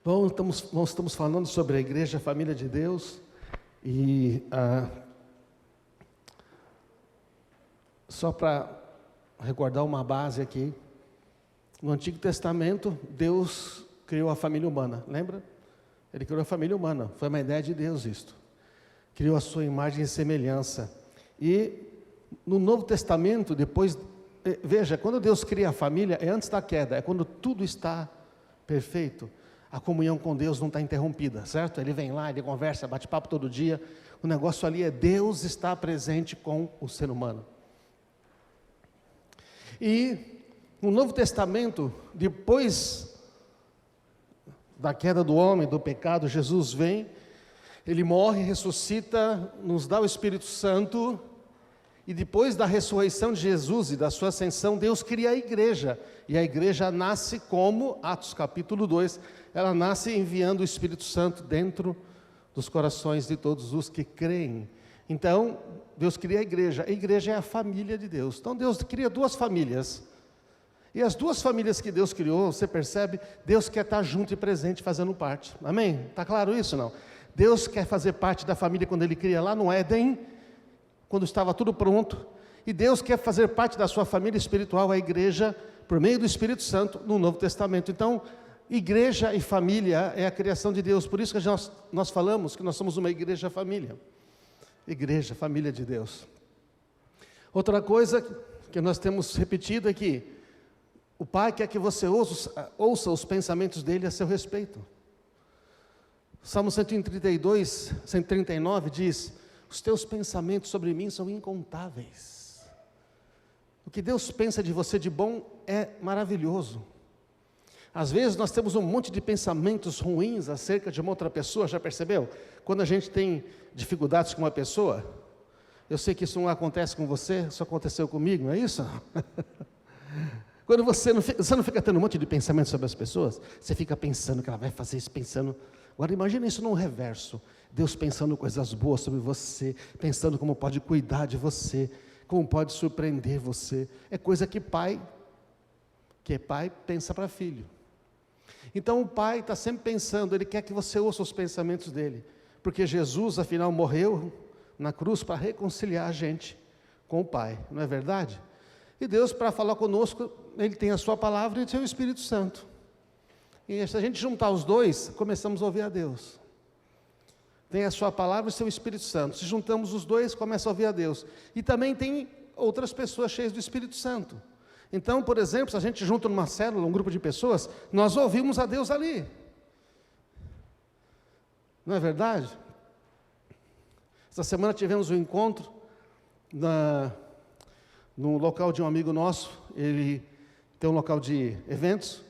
Bom, nós estamos falando sobre a igreja, a família de Deus, e só para recordar uma base aqui, no Antigo Testamento, Deus criou a família humana, lembra? Ele criou a família humana, foi uma ideia de Deus isto. Criou a sua imagem e semelhança. E no Novo Testamento, depois, veja, quando Deus cria a família, é antes da queda, é quando tudo está perfeito. A comunhão com Deus não está interrompida, certo? Ele vem lá, ele conversa, bate papo todo dia. O negócio ali é Deus estar presente com o ser humano. E no Novo Testamento, depois da queda do homem, do pecado, Jesus vem, ele morre, ressuscita, nos dá o Espírito Santo, e depois da ressurreição de Jesus e da sua ascensão, Deus cria a igreja, e a igreja nasce como, Atos capítulo 2, ela nasce enviando o Espírito Santo dentro dos corações de todos os que creem. Então, Deus cria a igreja é a família de Deus. Então Deus cria duas famílias, e as duas famílias que Deus criou, você percebe, Deus quer estar junto e presente, fazendo parte, amém? Está claro isso não? Deus quer fazer parte da família quando Ele cria lá no Éden, quando estava tudo pronto, e Deus quer fazer parte da sua família espiritual, a igreja, por meio do Espírito Santo, no Novo Testamento. Então, igreja e família é a criação de Deus, por isso que nós falamos que nós somos uma igreja-família. Igreja, família de Deus. Outra coisa que nós temos repetido é que o Pai quer que você ouça os pensamentos dEle a seu respeito. Salmo 132, 139 diz: os teus pensamentos sobre mim são incontáveis. O que Deus pensa de você de bom é maravilhoso. Às vezes nós temos um monte de pensamentos ruins acerca de uma outra pessoa, já percebeu? Quando a gente tem dificuldades com uma pessoa, eu sei que isso não acontece com você, isso aconteceu comigo, não é isso? Quando você não fica tendo um monte de pensamentos sobre as pessoas, você fica pensando que ela vai fazer isso, pensando. Agora imagina isso no reverso, Deus pensando coisas boas sobre você, pensando como pode cuidar de você, como pode surpreender você. É coisa que pai pensa para filho. Então o pai está sempre pensando, ele quer que você ouça os pensamentos dele, porque Jesus afinal morreu na cruz para reconciliar a gente com o Pai, não é verdade? E Deus, para falar conosco, Ele tem a sua palavra e o seu Espírito Santo. E se a gente juntar os dois, começamos a ouvir a Deus. Tem a sua palavra e o seu Espírito Santo. Se juntamos os dois, começa a ouvir a Deus. E também tem outras pessoas cheias do Espírito Santo. Então, por exemplo, se a gente junta numa célula, um grupo de pessoas, nós ouvimos a Deus ali. Não é verdade? Essa semana tivemos um encontro no local de um amigo nosso. Ele tem um local de eventos,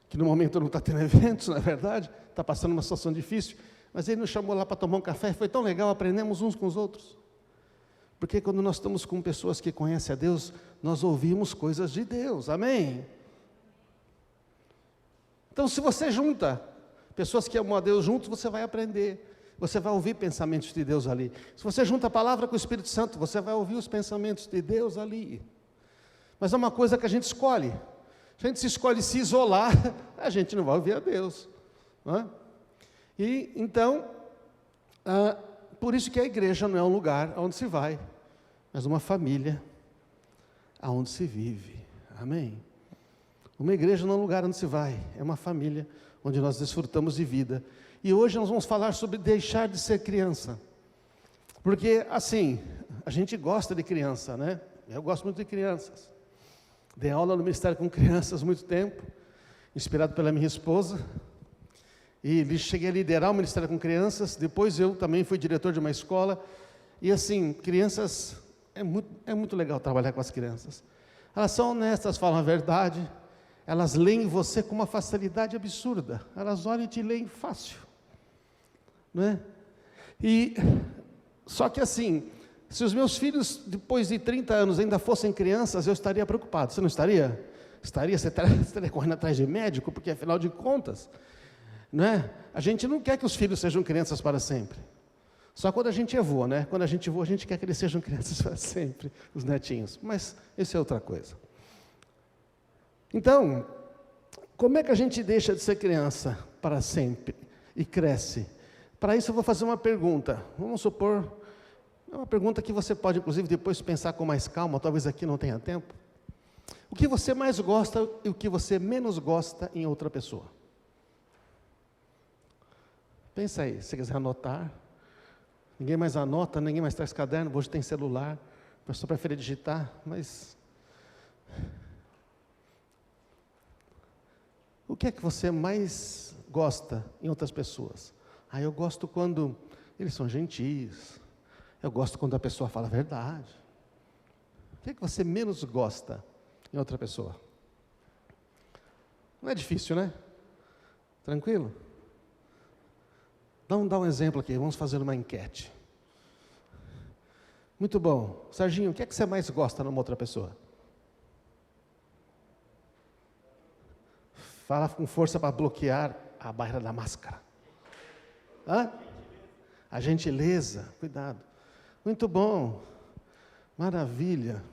que no momento não está tendo eventos, não é verdade? Está passando uma situação difícil, mas ele nos chamou lá para tomar um café, foi tão legal, aprendemos uns com os outros. Porque quando nós estamos com pessoas que conhecem a Deus, nós ouvimos coisas de Deus, amém? Então se você junta pessoas que amam a Deus juntos, você vai aprender, você vai ouvir pensamentos de Deus ali. Se você junta a palavra com o Espírito Santo, você vai ouvir os pensamentos de Deus ali. Mas é uma coisa que a gente escolhe. A gente se escolhe se isolar, a gente não vai ouvir a Deus, não é? E então, por isso que a igreja não é um lugar onde se vai, mas uma família aonde se vive, amém? Uma igreja não é um lugar onde se vai, é uma família onde nós desfrutamos de vida. E hoje nós vamos falar sobre deixar de ser criança, porque assim, a gente gosta de criança, né? Eu gosto muito de crianças. Dei aula no ministério com crianças há muito tempo, inspirado pela minha esposa, e cheguei a liderar o ministério com crianças. Depois eu também fui diretor de uma escola, e assim, crianças, é muito legal trabalhar com as crianças. Elas são honestas, falam a verdade, elas leem você com uma facilidade absurda, elas olham e te leem fácil, não é? E, só que assim, se os meus filhos, depois de 30 anos, ainda fossem crianças, eu estaria preocupado. Você não estaria? Você estaria correndo atrás de médico, porque afinal de contas, não é? A gente não quer que os filhos sejam crianças para sempre. Só quando a gente é vô, né? Quando a gente é vô, a gente quer que eles sejam crianças para sempre, os netinhos. Mas isso é outra coisa. Então, como é que a gente deixa de ser criança? para sempre e cresce. Para isso eu vou fazer uma pergunta. Vamos supor, é uma pergunta que você pode inclusive depois pensar com mais calma, talvez aqui não tenha tempo. O que você mais gosta e o que você menos gosta em outra pessoa? Pensa aí, se quiser anotar. Ninguém mais anota, ninguém mais traz caderno, hoje tem celular, a pessoa prefere digitar, mas... O que é que você mais gosta em outras pessoas? Eu gosto quando eles são gentis, eu gosto quando a pessoa fala a verdade. O que é que você menos gosta em outra pessoa? Não é difícil, né? Tranquilo? Vamos dar um exemplo aqui, vamos fazer uma enquete. Muito bom. Serginho, o que é que você mais gosta numa outra pessoa? Fala com força para bloquear a barreira da máscara. A gentileza, cuidado. Muito bom. Maravilha.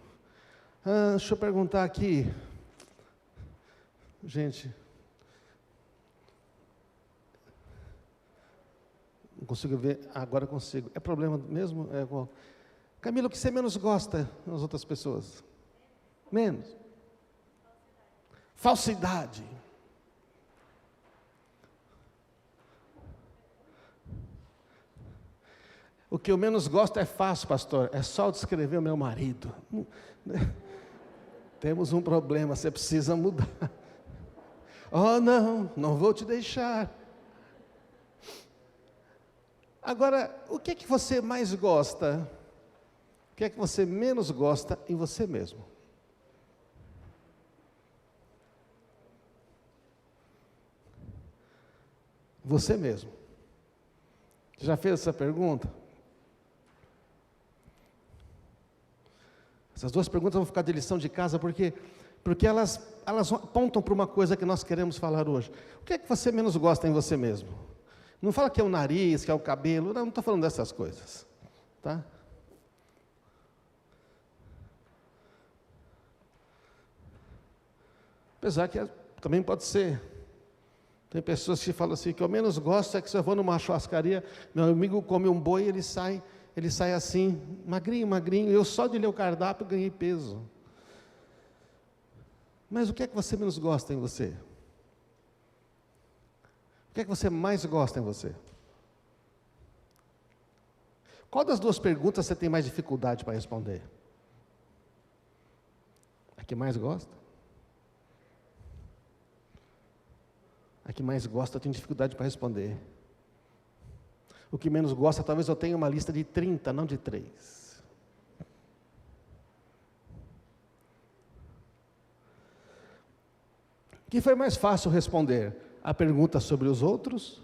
Deixa eu perguntar aqui. Gente, não consigo ver, agora consigo. É problema mesmo? Camila, o que você menos gosta nas outras pessoas? Menos? Falsidade. O que eu menos gosto é fácil, pastor. É só descrever o meu marido. Temos um problema, você precisa mudar. Oh, não vou te deixar. Agora, o que é que você mais gosta? O que é que você menos gosta em você mesmo? Você mesmo. Já fez essa pergunta? Essas duas perguntas vão ficar de lição de casa, porque elas apontam para uma coisa que nós queremos falar hoje. O que é que você menos gosta em você mesmo? Não fala que é o nariz, que é o cabelo, não estou falando dessas coisas. Tá? Apesar que também pode ser. Tem pessoas que falam assim, que eu menos gosto é que se eu vou numa churrascaria, meu amigo come um boi e ele sai assim, magrinho, eu só de ler o cardápio ganhei peso. Mas o que é que você menos gosta em você? O que é que você mais gosta em você? Qual das duas perguntas você tem mais dificuldade para responder? A que mais gosta? A que mais gosta eu tenho dificuldade para responder. O que menos gosta, talvez eu tenha uma lista de 30, não de 3. O que foi mais fácil responder? A pergunta sobre os outros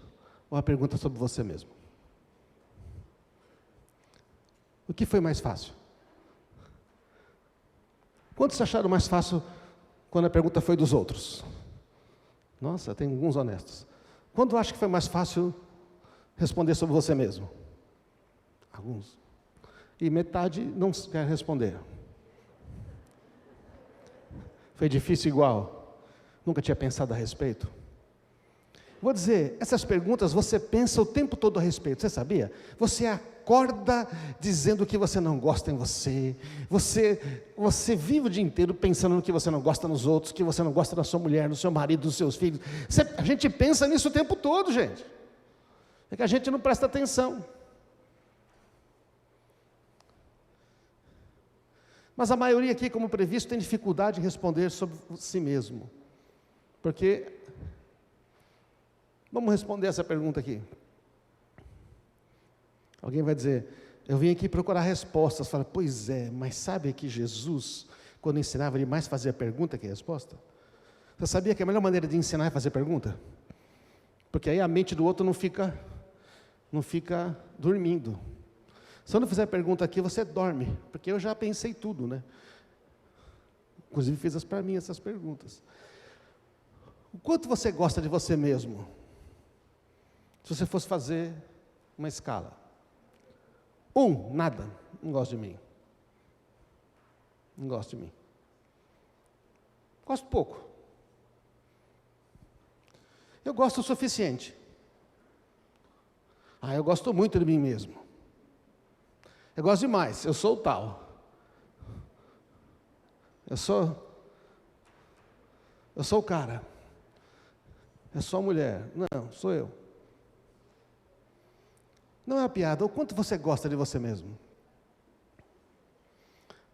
ou a pergunta sobre você mesmo? O que foi mais fácil? Quantos acharam mais fácil quando a pergunta foi dos outros? Nossa, tem alguns honestos. Quando acha que foi mais fácil responder sobre você mesmo? Alguns. E metade não quer responder. Foi difícil igual? Nunca tinha pensado a respeito? Vou dizer, essas perguntas você pensa o tempo todo a respeito, você sabia? Você acorda dizendo que você não gosta em você, você vive o dia inteiro pensando no que você não gosta nos outros, que você não gosta da sua mulher, do seu marido, dos seus filhos. A gente pensa nisso o tempo todo, gente. É que a gente não presta atenção. Mas a maioria aqui, como previsto, tem dificuldade em responder sobre si mesmo. Porque, vamos responder essa pergunta aqui. Alguém vai dizer, eu vim aqui procurar respostas. Fala, pois é, mas sabe que Jesus, quando ensinava, ele mais fazia pergunta que resposta? Você sabia que a melhor maneira de ensinar é fazer pergunta? Porque aí a mente do outro não fica dormindo. Se eu não fizer pergunta aqui, você dorme, porque eu já pensei tudo, né? Inclusive fiz para mim essas perguntas. O quanto você gosta de você mesmo? Se você fosse fazer uma escala. 1, nada, não gosto de mim. Não gosto de mim. Gosto pouco. Eu gosto o suficiente. Eu gosto muito de mim mesmo. Eu gosto demais, eu sou o tal. Eu sou o cara. Eu sou a mulher. Não, sou eu. Não é uma piada. O quanto você gosta de você mesmo?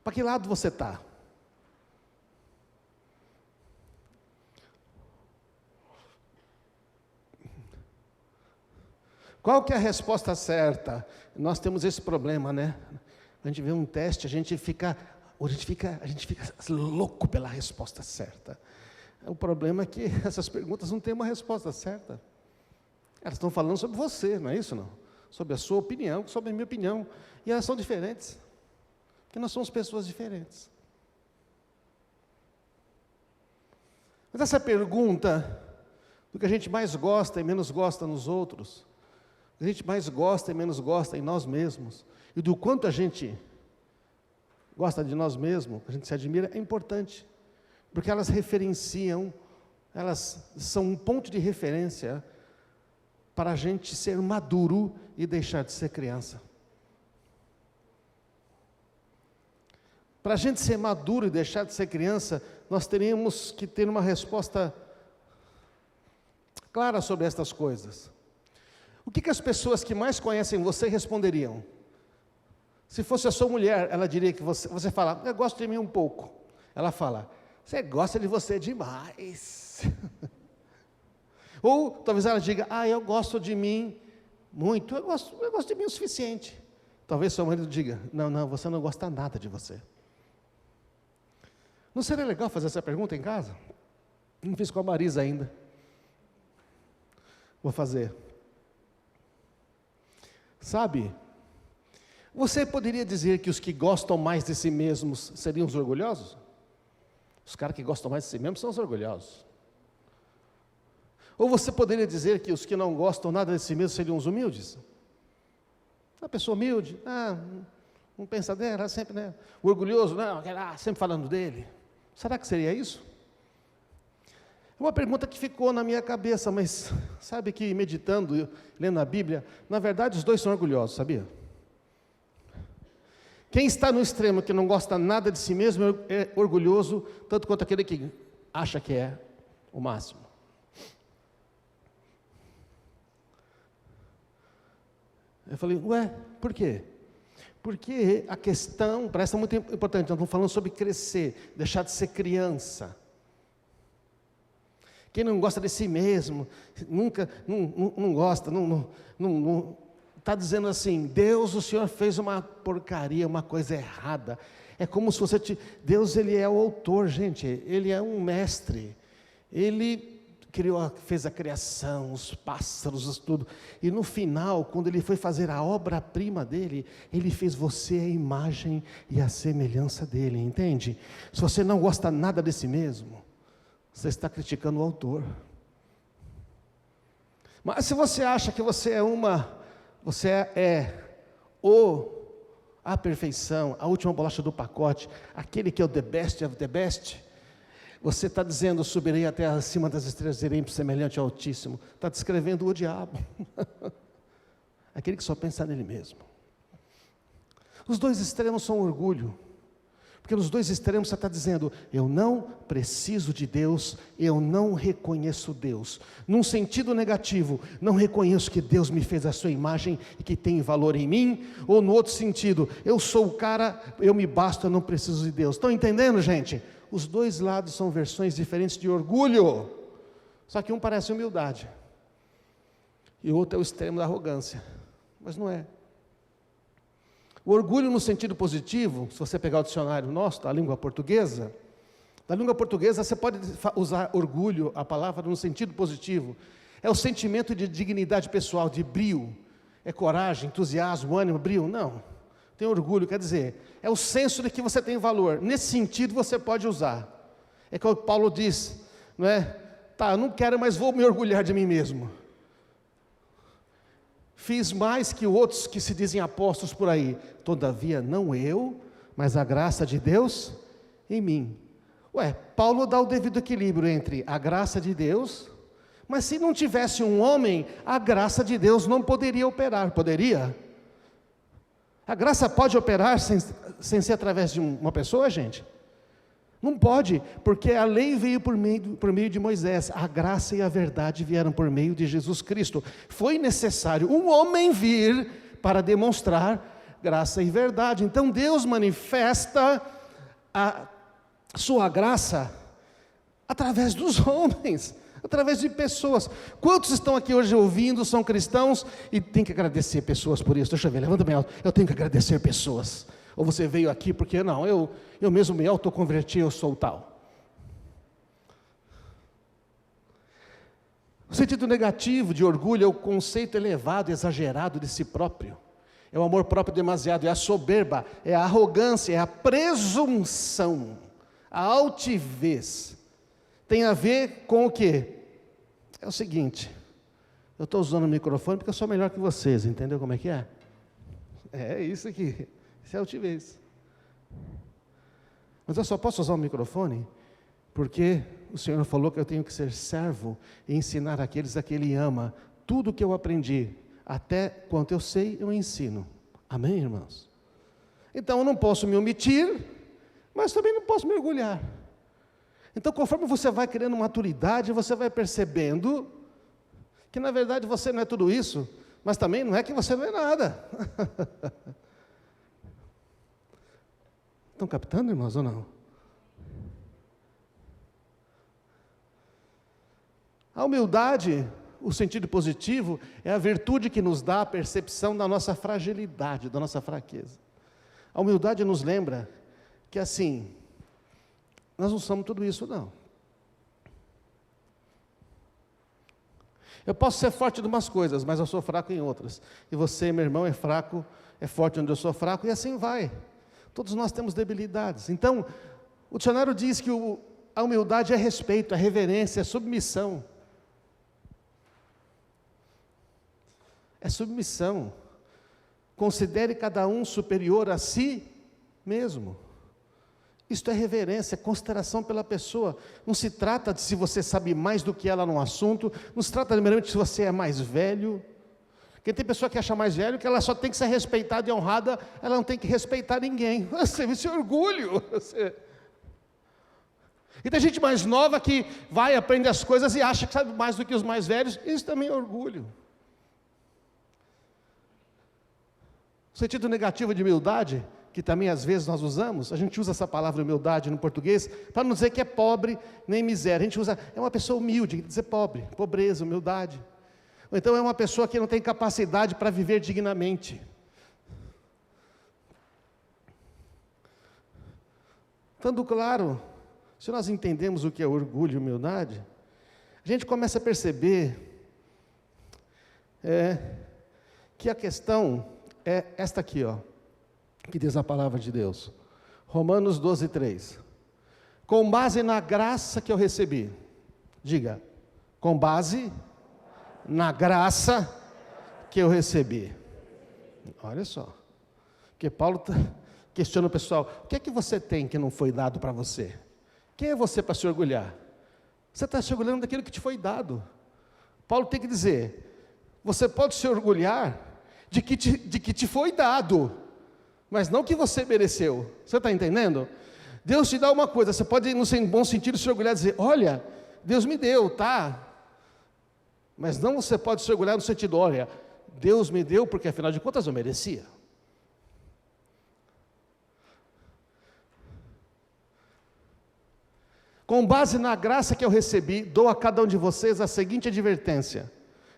Para que lado você está? Qual que é a resposta certa? Nós temos esse problema, né? A gente vê um teste, a gente fica louco pela resposta certa. O problema é que essas perguntas não têm uma resposta certa. Elas estão falando sobre você, não é isso não? Sobre a sua opinião, sobre a minha opinião. E elas são diferentes. Porque nós somos pessoas diferentes. Mas essa pergunta, do que a gente mais gosta e menos gosta nos outros, a gente mais gosta e menos gosta em nós mesmos, e do quanto a gente gosta de nós mesmos, a gente se admira, é importante, porque elas referenciam, elas são um ponto de referência para a gente ser maduro e deixar de ser criança. Para a gente ser maduro e deixar de ser criança, nós teríamos que ter uma resposta clara sobre estas coisas. O que as pessoas que mais conhecem você responderiam? Se fosse a sua mulher, ela diria que você fala, eu gosto de mim um pouco. Ela fala, você gosta de você demais. Ou talvez ela diga, eu gosto de mim muito, eu gosto de mim o suficiente. Talvez seu marido diga, não, você não gosta nada de você. Não seria legal fazer essa pergunta em casa? Não fiz com a Marisa ainda. Vou fazer. Sabe, você poderia dizer que os que gostam mais de si mesmos seriam os orgulhosos? Os caras que gostam mais de si mesmos são os orgulhosos. Ou você poderia dizer que os que não gostam nada de si mesmos seriam os humildes? A pessoa humilde, não pensa dela, sempre, né? O orgulhoso, sempre falando dele. Será que seria isso? É uma pergunta que ficou na minha cabeça, mas sabe que meditando, lendo a Bíblia, na verdade os dois são orgulhosos, sabia? Quem está no extremo que não gosta nada de si mesmo é orgulhoso, tanto quanto aquele que acha que é o máximo. Eu falei, por quê? Porque a questão, parece muito importante, nós estamos falando sobre crescer, deixar de ser criança. Quem não gosta de si mesmo, nunca, não gosta, está dizendo assim, Deus, o Senhor fez uma porcaria, uma coisa errada. É como se Deus, Ele é o autor, gente, Ele é um mestre. Ele fez a criação, os pássaros, tudo. E no final, quando Ele foi fazer a obra-prima dEle, Ele fez você a imagem e a semelhança dEle, entende? Se você não gosta nada de si mesmo, você está criticando o autor. Mas se você acha que você é a perfeição, a última bolacha do pacote, aquele que é o the best of the best, você está dizendo, subirei até acima das estrelas, irei semelhante ao Altíssimo. Está descrevendo o diabo. Aquele que só pensa nele mesmo. Os dois extremos são orgulho. Porque nos dois extremos você está dizendo, eu não preciso de Deus, eu não reconheço Deus. Num sentido negativo, não reconheço que Deus me fez a sua imagem e que tem valor em mim. Ou no outro sentido, eu sou o cara, eu me basto, eu não preciso de Deus. Estão entendendo, gente? Os dois lados são versões diferentes de orgulho. Só que um parece humildade. E o outro é o extremo da arrogância. Mas não é. O orgulho no sentido positivo, se você pegar o dicionário nosso, da língua portuguesa, você pode usar orgulho, a palavra, no sentido positivo. É o sentimento de dignidade pessoal, de brio, é coragem, entusiasmo, ânimo, brio, não. Tem orgulho, quer dizer, é o senso de que você tem valor. Nesse sentido você pode usar. É como Paulo diz, não é? Eu não quero, mas vou me orgulhar de mim mesmo. Fiz mais que outros que se dizem apóstolos por aí. Todavia, não eu, mas a graça de Deus em mim. Paulo dá o devido equilíbrio entre a graça de Deus, Mas se não tivesse um homem, a graça de Deus não poderia operar, poderia? A graça pode operar sem ser através de uma pessoa, gente? Não pode, porque a lei veio por meio de Moisés, a graça e a verdade vieram por meio de Jesus Cristo. Foi necessário um homem vir para demonstrar graça e verdade. Então Deus manifesta a sua graça através dos homens, através de pessoas. Quantos estão aqui hoje ouvindo, são cristãos e tem que agradecer pessoas por isso? Deixa eu ver, levanta bem alto. Eu tenho que agradecer pessoas. Ou você veio aqui porque não, eu mesmo me autoconverti, eu sou tal. O sentido negativo de orgulho é o conceito elevado, exagerado de si próprio. É o amor próprio demasiado, é a soberba, é a arrogância, é a presunção, a altivez. Tem a ver com o quê? É o seguinte, eu estou usando o microfone porque eu sou melhor que vocês, entendeu como é que é? É isso aqui, isso é altivez. Mas eu só posso usar o microfone porque o Senhor falou que eu tenho que ser servo e ensinar aqueles a que Ele ama. Tudo que eu aprendi, até quanto eu sei, eu ensino. Amém, irmãos? Então eu não posso me omitir, mas também não posso me orgulhar. Então, conforme você vai criando maturidade, você vai percebendo que, na verdade, você não é tudo isso, mas também não é que você não é nada. Estão captando, irmãos, ou não? A humildade, o sentido positivo, é a virtude que nos dá a percepção da nossa fragilidade, da nossa fraqueza. A humildade nos lembra que, assim, nós não somos tudo isso, não. Eu posso ser forte em umas coisas, mas eu sou fraco em outras. E você, meu irmão, é fraco, é forte onde eu sou fraco, e assim vai. Todos nós temos debilidades. Então, o dicionário diz que a humildade é respeito, é reverência, é submissão. É submissão. Considere cada um superior a si mesmo. Isto é reverência, consideração pela pessoa. Não se trata de se você sabe mais do que ela num assunto, não se trata primeiramente de se você é mais velho. Porque tem pessoa que acha mais velho que ela só tem que ser respeitada e honrada, ela não tem que respeitar ninguém. Você vê esse orgulho. E tem gente mais nova que vai, aprende as coisas e acha que sabe mais do que os mais velhos. Isso também é orgulho. O sentido negativo de humildade, que também às vezes nós usamos, a gente usa essa palavra humildade no português, para não dizer que é pobre nem miséria. A gente usa, é uma pessoa humilde, quer dizer pobre, pobreza, humildade. Ou então é uma pessoa que não tem capacidade para viver dignamente. Estando claro, se nós entendemos o que é orgulho e humildade, a gente começa a perceber que a questão é esta aqui, ó, que diz a palavra de Deus. Romanos 12:3. Com base na graça que eu recebi. Diga, com base na graça que eu recebi. Olha só. Porque Paulo questiona o pessoal, o que é que você tem que não foi dado para você? Quem é você para se orgulhar? Você está se orgulhando daquilo que te foi dado. Paulo tem que dizer, você pode se orgulhar de que te foi dado, mas não que você mereceu. Você está entendendo? Deus te dá uma coisa, você pode, no bom sentido, se orgulhar e dizer, olha, Deus me deu, tá? Mas não você pode se orgulhar no sentido, olha, Deus me deu porque afinal de contas eu merecia. Com base na graça que eu recebi, dou a cada um de vocês a seguinte advertência.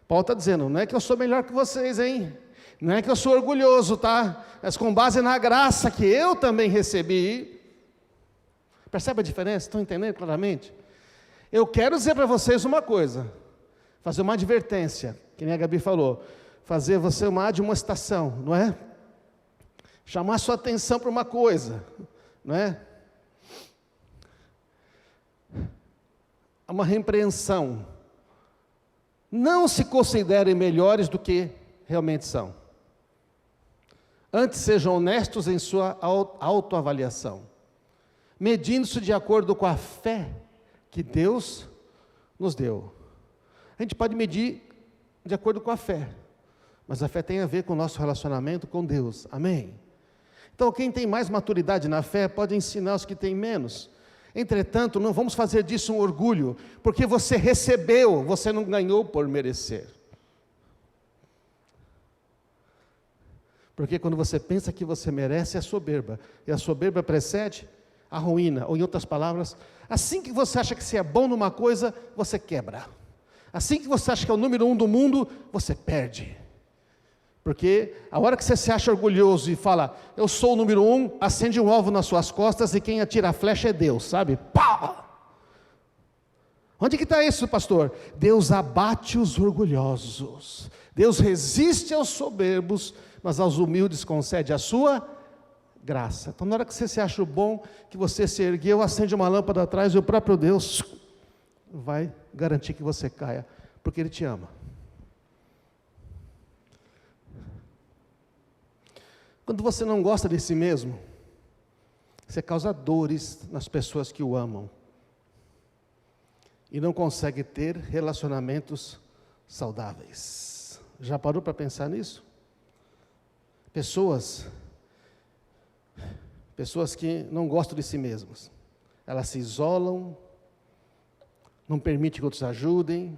Paulo está dizendo, não é que eu sou melhor que vocês, hein? Não é que eu sou orgulhoso, tá? Mas com base na graça que eu também recebi. Percebe a diferença? Estão entendendo claramente? Eu quero dizer para vocês uma coisa. Fazer uma advertência, que nem a Gabi falou. Fazer você uma admoestação, não é? Chamar sua atenção para uma coisa, não é? Uma repreensão. Não se considerem melhores do que realmente são. Antes sejam honestos em sua autoavaliação, medindo-se de acordo com a fé que Deus nos deu. A gente pode medir de acordo com a fé, mas a fé tem a ver com o nosso relacionamento com Deus, amém? Então, quem tem mais maturidade na fé pode ensinar os que têm menos. Entretanto, não vamos fazer disso um orgulho, porque você recebeu, você não ganhou por merecer. Porque quando você pensa que você merece, é soberba, e a soberba precede a ruína, ou em outras palavras, assim que você acha que você é bom numa coisa, você quebra. Assim que você acha que é o número 1 do mundo, você perde. Porque a hora que você se acha orgulhoso e fala, eu sou o número 1, acende um alvo nas suas costas e quem atira a flecha é Deus, sabe? Pá! Onde que está isso, pastor? Deus abate os orgulhosos. Deus resiste aos soberbos, mas aos humildes concede a sua graça. Então, na hora que você se acha bom, que você se ergueu, acende uma lâmpada atrás e o próprio Deus vai garantir que você caia, porque Ele te ama. Quando você não gosta de si mesmo, você causa dores nas pessoas que o amam e não consegue ter relacionamentos saudáveis. Já parou para pensar nisso? Pessoas que não gostam de si mesmas, elas se isolam, não permitem que outros ajudem,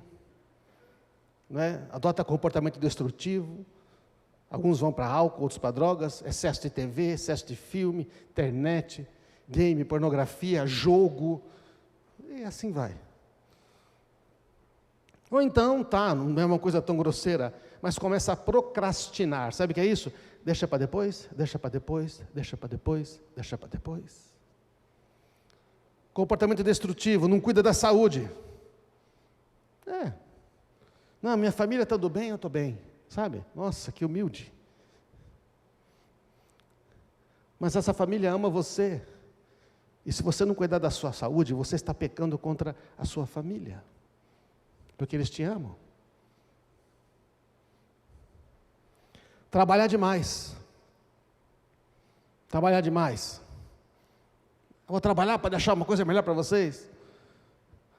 adotam comportamento destrutivo. Alguns vão para álcool, outros para drogas, excesso de TV, excesso de filme, internet, game, pornografia, jogo, e assim vai. Ou então, não é uma coisa tão grosseira, mas começa a procrastinar, sabe o que é isso? Deixa para depois, deixa para depois, deixa para depois, deixa para depois. Comportamento destrutivo, não cuida da saúde. Não, minha família está tudo bem, eu estou bem. Sabe? Nossa, que humilde. Mas essa família ama você. E se você não cuidar da sua saúde, você está pecando contra a sua família. Porque eles te amam. Trabalhar demais. Trabalhar demais. Eu vou trabalhar para deixar uma coisa melhor para vocês.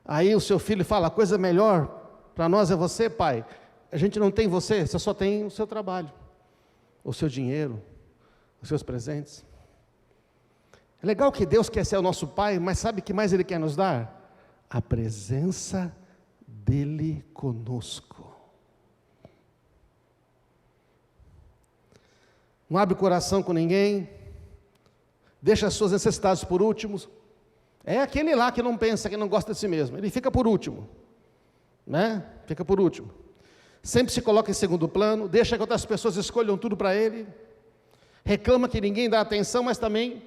Aí o seu filho fala, a coisa melhor para nós é você, pai. A gente não tem você só tem o seu trabalho, o seu dinheiro, os seus presentes. É legal que Deus quer ser o nosso Pai, mas sabe o que mais Ele quer nos dar? A presença dEle conosco. Não abre o coração com ninguém, deixa as suas necessidades por último. É aquele lá que não pensa, que não gosta de si mesmo, ele fica por último, Fica por último. Sempre se coloca em segundo plano, deixa que outras pessoas escolham tudo para ele, reclama que ninguém dá atenção, mas também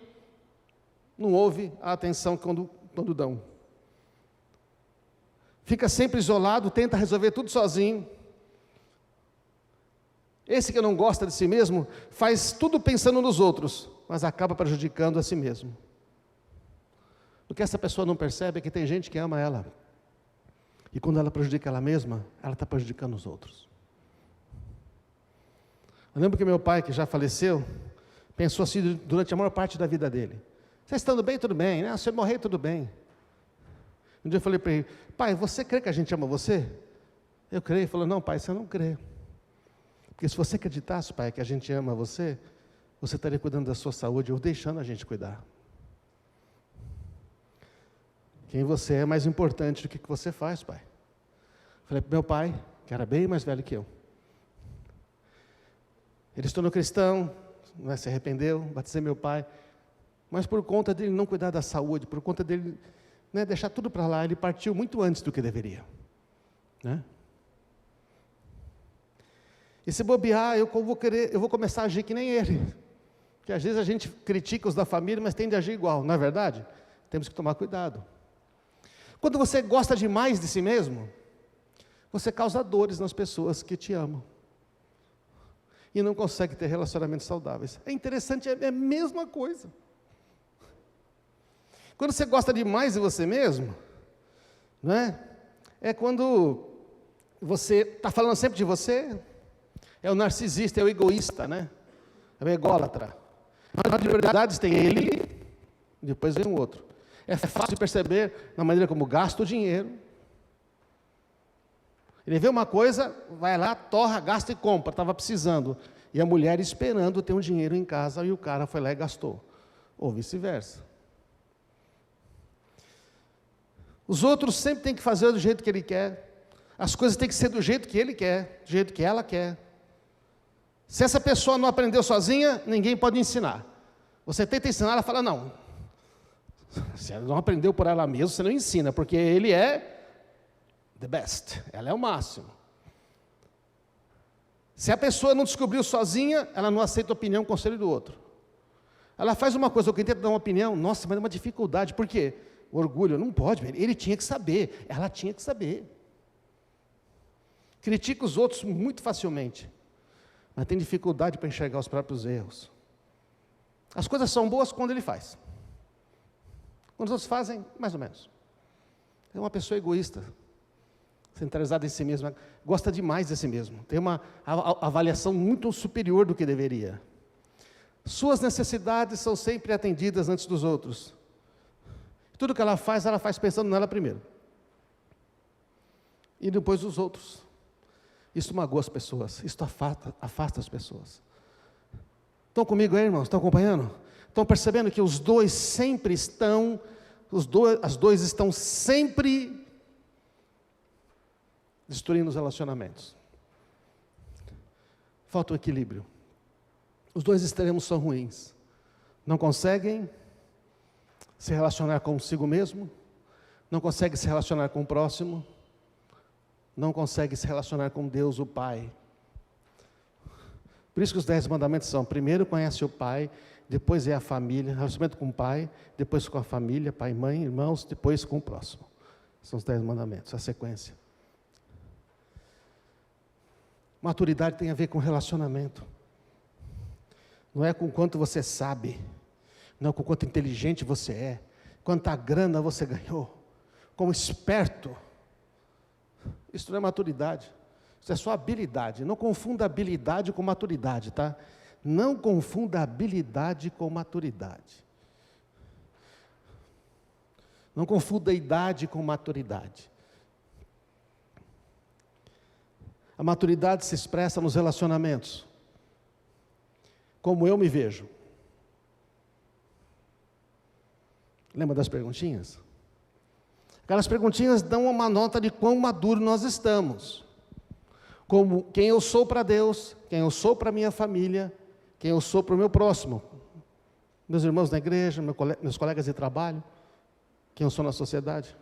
não ouve a atenção quando dão. Fica sempre isolado, tenta resolver tudo sozinho. Esse que não gosta de si mesmo, faz tudo pensando nos outros, mas acaba prejudicando a si mesmo. O que essa pessoa não percebe é que tem gente que ama ela. E quando ela prejudica ela mesma, ela está prejudicando os outros. Eu lembro que meu pai, que já faleceu, pensou assim durante a maior parte da vida dele. Vocês estando bem, tudo bem, né? Se eu morrer, tudo bem. Um dia eu falei para ele, pai, você crê que a gente ama você? Eu creio. Ele falou, não, pai, você não crê. Porque se você acreditasse, pai, que a gente ama você, você estaria cuidando da sua saúde ou deixando a gente cuidar. Quem você é mais importante do que você faz, pai. Falei para meu pai, que era bem mais velho que eu. Ele se tornou cristão, se arrependeu, batizei meu pai. Mas por conta dele não cuidar da saúde, por conta dele deixar tudo para lá, ele partiu muito antes do que deveria. E se bobear, eu vou começar a agir que nem ele. Porque às vezes a gente critica os da família, mas tende a agir igual, não é verdade? Temos que tomar cuidado. Quando você gosta demais de si mesmo, você causa dores nas pessoas que te amam. E não consegue ter relacionamentos saudáveis. É interessante, é a mesma coisa. Quando você gosta demais de você mesmo, é quando você está falando sempre de você, é o narcisista, é o egoísta, é o ególatra. Mas de verdade tem ele, depois vem o outro. É fácil perceber na maneira como gasta o dinheiro. Ele vê uma coisa, vai lá, torra, gasta e compra, estava precisando. E a mulher esperando ter um dinheiro em casa, e o cara foi lá e gastou. Ou vice-versa. Os outros sempre têm que fazer do jeito que ele quer. As coisas têm que ser do jeito que ele quer, do jeito que ela quer. Se essa pessoa não aprendeu sozinha, ninguém pode ensinar. Você tenta ensinar, ela fala, não. Se ela não aprendeu por ela mesma, você não ensina, porque ele é the best, ela é o máximo. Se a pessoa não descobriu sozinha, ela não aceita a opinião, o conselho do outro. Ela faz uma coisa, alguém tenta dar uma opinião, nossa, mas é uma dificuldade, por quê? O orgulho, não pode, ele tinha que saber, ela tinha que saber. Critica os outros muito facilmente, mas tem dificuldade para enxergar os próprios erros. As coisas são boas quando ele faz. Quando os outros fazem, mais ou menos. É uma pessoa egoísta, centralizada em si mesma, gosta demais de si mesmo, tem uma avaliação muito superior do que deveria. Suas necessidades são sempre atendidas antes dos outros. Tudo que ela faz pensando nela primeiro. E depois dos outros. Isso magoa as pessoas, isso afasta as pessoas. Estão comigo aí, irmãos? Estão acompanhando? Estão percebendo que os dois sempre estão, as dois estão sempre destruindo os relacionamentos. Falta o equilíbrio. Os dois extremos são ruins. Não conseguem se relacionar consigo mesmo, não conseguem se relacionar com o próximo, não conseguem se relacionar com Deus, o Pai. Por isso que os 10 mandamentos são, primeiro conhece o Pai, depois é a família, relacionamento com o Pai, depois com a família, pai, mãe, irmãos, depois com o próximo. São os 10 mandamentos, a sequência. Maturidade tem a ver com relacionamento. Não é com quanto você sabe, não é com quanto inteligente você é, quanta grana você ganhou, como esperto. Isso não é maturidade, isso é só habilidade. Não confunda habilidade com maturidade, tá? Não confunda habilidade com maturidade. Não confunda idade com maturidade. A maturidade se expressa nos relacionamentos. Como eu me vejo. Lembra das perguntinhas? Aquelas perguntinhas dão uma nota de quão maduro nós estamos. Como quem eu sou para Deus, quem eu sou para a minha família, quem eu sou para o meu próximo. Meus irmãos na igreja, meus colegas de trabalho, quem eu sou na sociedade.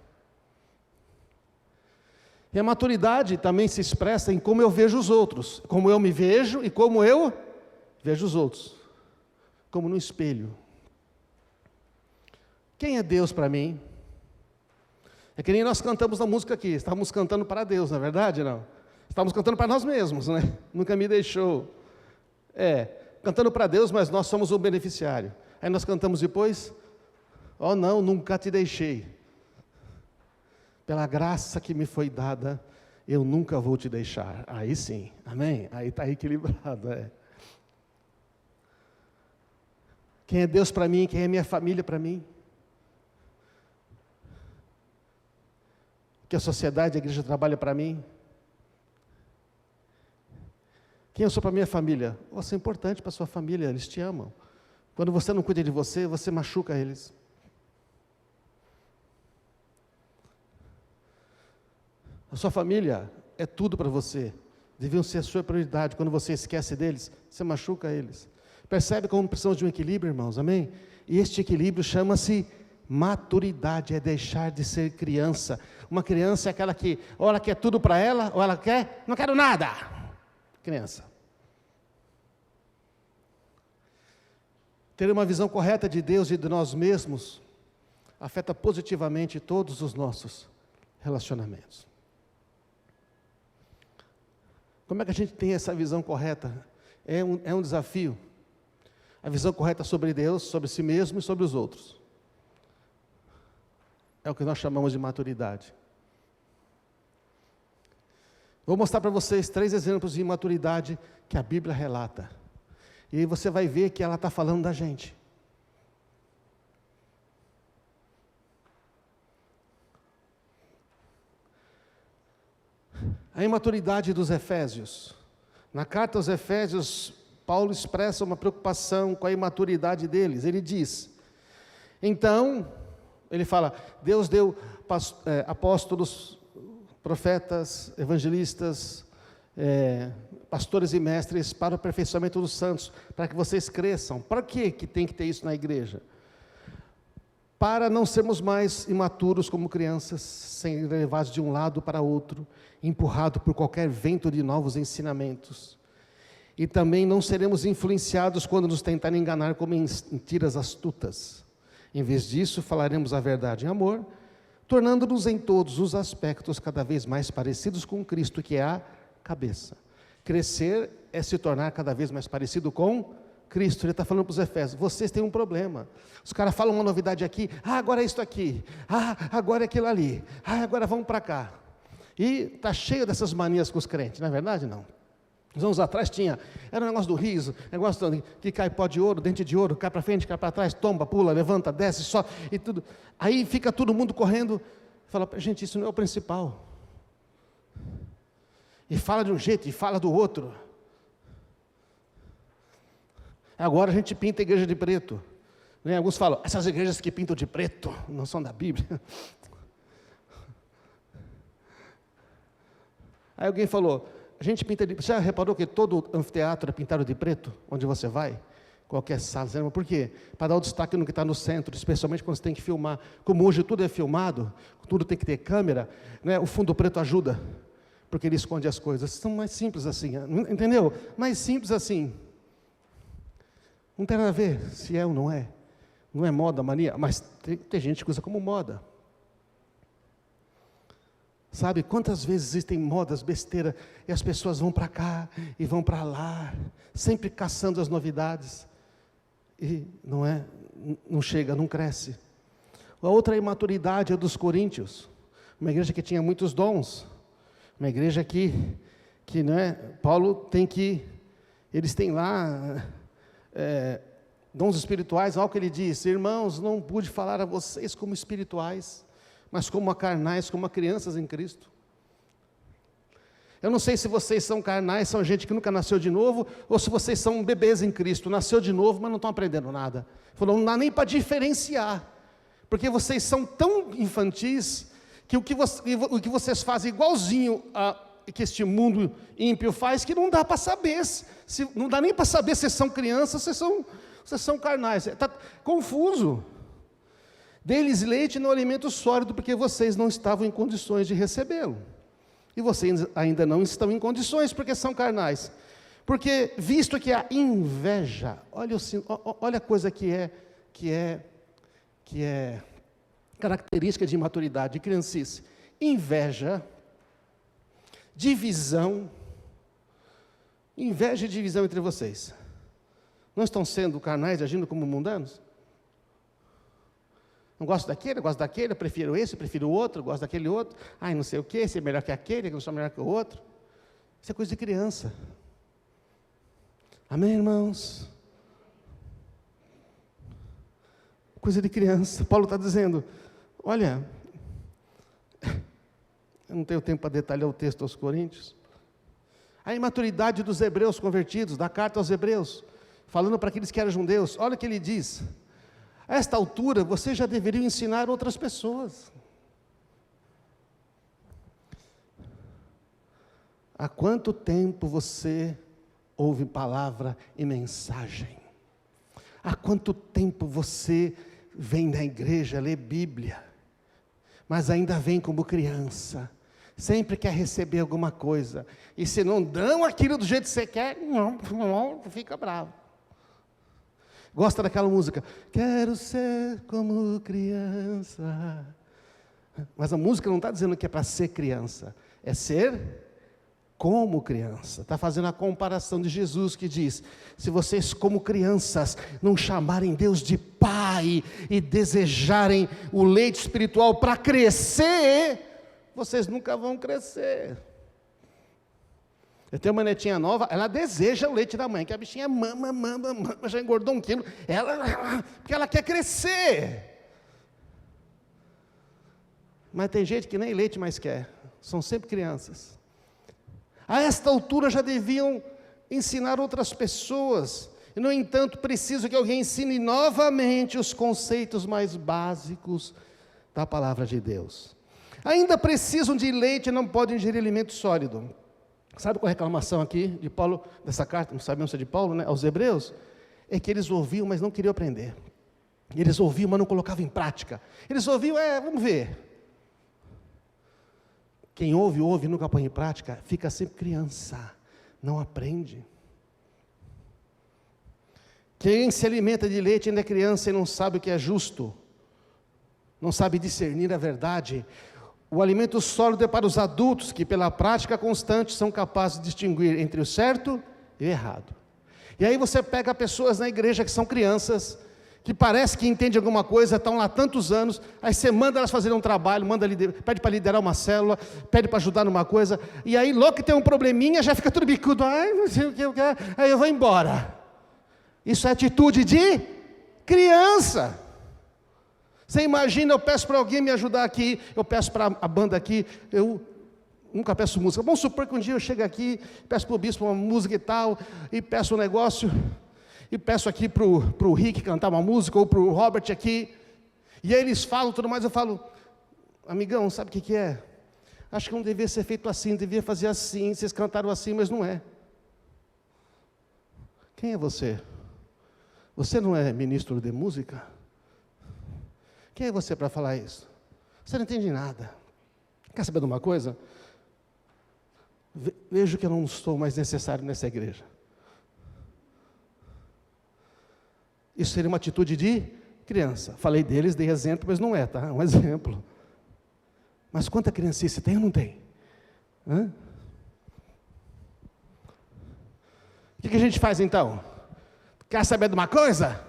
E a maturidade também se expressa em como eu vejo os outros, como eu me vejo e como eu vejo os outros, como no espelho. Quem é Deus para mim? É que nem nós cantamos na música aqui, estávamos cantando para Deus, não é verdade? Não? Estávamos cantando para nós mesmos, né? Nunca me deixou. Cantando para Deus, mas nós somos o beneficiário. Aí nós cantamos depois, oh não, nunca te deixei. Pela graça que me foi dada, eu nunca vou te deixar. Aí sim, amém? Aí está equilibrado, Quem é Deus para mim, quem é minha família para mim? Que a sociedade, a igreja trabalha para mim? Quem eu sou para minha família? Você é importante para a sua família, eles te amam. Quando você não cuida de você, você machuca eles. A sua família é tudo para você. Deviam ser a sua prioridade. Quando você esquece deles, você machuca eles. Percebe como precisamos de um equilíbrio, irmãos? Amém? E este equilíbrio chama-se maturidade, é deixar de ser criança. Uma criança é aquela que, ou ela quer tudo para ela, ou ela quer, não quero nada. Criança. Ter uma visão correta de Deus e de nós mesmos afeta positivamente todos os nossos relacionamentos. Como é que a gente tem essa visão correta? É um desafio. A visão correta sobre Deus, sobre si mesmo e sobre os outros. É o que nós chamamos de maturidade. Vou mostrar para vocês 3 exemplos de imaturidade que a Bíblia relata. E aí você vai ver que ela está falando da gente. A A imaturidade dos Efésios. Na carta aos Efésios, Paulo expressa uma preocupação com a imaturidade deles. Ele diz, então, ele fala, Deus deu apóstolos, profetas, evangelistas, pastores e mestres para o aperfeiçoamento dos santos, para que vocês cresçam. Para que tem que ter isso na igreja? Para não sermos mais imaturos como crianças, serem levados de um lado para outro, empurrados por qualquer vento de novos ensinamentos. E também não seremos influenciados quando nos tentarem enganar com mentiras astutas. Em vez disso, falaremos a verdade em amor, tornando-nos em todos os aspectos cada vez mais parecidos com Cristo, que é a cabeça. Crescer é se tornar cada vez mais parecido com Cristo. Ele está falando para os Efésios, vocês têm um problema. Os caras falam uma novidade aqui, agora é isso aqui, agora é aquilo ali, agora vamos para cá. E está cheio dessas manias com os crentes, não é verdade? Não. Uns anos atrás era um negócio do riso, negócio que cai pó de ouro, dente de ouro, cai para frente, cai para trás, tomba, pula, levanta, desce, sobe, e tudo. Aí fica todo mundo correndo, fala, gente, isso não é o principal. E fala de um jeito, e fala do outro. Agora a gente pinta a igreja de preto. Né? Alguns falam, essas igrejas que pintam de preto não são da Bíblia. Aí alguém falou, a gente pinta de preto. Você já reparou que todo anfiteatro é pintado de preto? Onde você vai? Qualquer sala. Por quê? Para dar o destaque no que está no centro, especialmente quando você tem que filmar. Como hoje tudo é filmado, tudo tem que ter câmera, né? O fundo preto ajuda, porque ele esconde as coisas. São mais simples assim, entendeu? Mais simples assim. Não tem nada a ver se é ou não é. Não é moda, mania, mas tem gente que usa como moda. Sabe, quantas vezes existem modas, besteira, e as pessoas vão para cá e vão para lá, sempre caçando as novidades, e não chega, não cresce. A outra imaturidade é dos coríntios, uma igreja que tinha muitos dons, uma igreja que Paulo eles têm lá dons espirituais, olha o que ele diz, irmãos, não pude falar a vocês como espirituais, mas como a carnais, como a crianças em Cristo. Eu não sei se vocês são carnais, são gente que nunca nasceu de novo, ou se vocês são bebês em Cristo, nasceu de novo, mas não estão aprendendo nada. Falou, não dá nem para diferenciar, porque vocês são tão infantis, que o que vocês fazem igualzinho que este mundo ímpio faz, que não dá para saber, não dá nem para saber se são crianças, se são carnais, está confuso. Dê-lhes leite no alimento sólido, porque vocês não estavam em condições de recebê-lo. E vocês ainda não estão em condições, porque são carnais. Porque, visto que a inveja, olha a coisa que é característica de imaturidade, de criancice. Inveja, divisão, inveja e divisão entre vocês. Não estão sendo carnais, agindo como mundanos? Não gosto daquele, eu prefiro esse, eu prefiro o outro, gosto daquele outro. Ai, não sei o que, esse é melhor que aquele, que não sou melhor que o outro. Isso é coisa de criança. Amém, irmãos? Coisa de criança. Paulo está dizendo, olha, eu não tenho tempo para detalhar o texto aos Coríntios. A imaturidade dos hebreus convertidos, da carta aos hebreus, falando para aqueles que eram judeus, olha o que ele diz. A esta altura, você já deveria ensinar outras pessoas. Há quanto tempo você ouve palavra e mensagem? Há quanto tempo você vem na igreja, lê Bíblia, mas ainda vem como criança, sempre quer receber alguma coisa, e se não dão aquilo do jeito que você quer, não, fica bravo. Gosta daquela música, quero ser como criança. Mas a música não está dizendo que é para ser criança, é ser como criança. Está fazendo a comparação de Jesus que diz, se vocês como crianças não chamarem Deus de Pai e desejarem o leite espiritual para crescer, vocês nunca vão crescer. Eu tenho uma netinha nova, ela deseja o leite da mãe, que a bichinha mama, já engordou 1 quilo, porque ela quer crescer. Mas tem gente que nem leite mais quer, são sempre crianças. A esta altura já deviam ensinar outras pessoas. E, no entanto, preciso que alguém ensine novamente os conceitos mais básicos da palavra de Deus. Ainda precisam de leite e não podem ingerir alimento sólido. Sabe qual é a reclamação aqui de Paulo, dessa carta, não sabemos se é de Paulo, né, aos Hebreus? É que eles ouviam, mas não queriam aprender. Eles ouviam, mas não colocavam em prática. Eles ouviam, vamos ver. Quem ouve, ouve, nunca põe em prática, fica sempre criança, não aprende. Quem se alimenta de leite ainda é criança e não sabe o que é justo, não sabe discernir a verdade. O alimento sólido é para os adultos, que pela prática constante são capazes de distinguir entre o certo e o errado. E aí você pega pessoas na igreja que são crianças, que parece que entendem alguma coisa, estão lá tantos anos, aí você manda elas fazerem um trabalho, pede para liderar uma célula, pede para ajudar numa coisa, e aí logo que tem um probleminha, já fica tudo bicudo, não sei o que eu quero, aí eu vou embora. Isso é atitude de criança. Você imagina, eu peço para alguém me ajudar aqui, eu peço para a banda aqui, eu nunca peço música. Vamos supor que um dia eu chego aqui, peço para o bispo uma música e tal, e peço um negócio, e peço aqui para o Rick cantar uma música, ou para o Robert aqui, e aí eles falam tudo mais, eu falo, amigão, sabe o que é? Acho que não devia ser feito assim, devia fazer assim, vocês cantaram assim, mas não é. Quem é você? Você não é ministro de música? Quem é você para falar isso? Você não entende nada. Quer saber de uma coisa? Vejo que eu não estou mais necessário nessa igreja. Isso seria uma atitude de criança. Falei deles, dei exemplo, mas não é, tá? É um exemplo. Mas quanta criancice tem ou não tem? O que a gente faz então? Quer saber de uma coisa?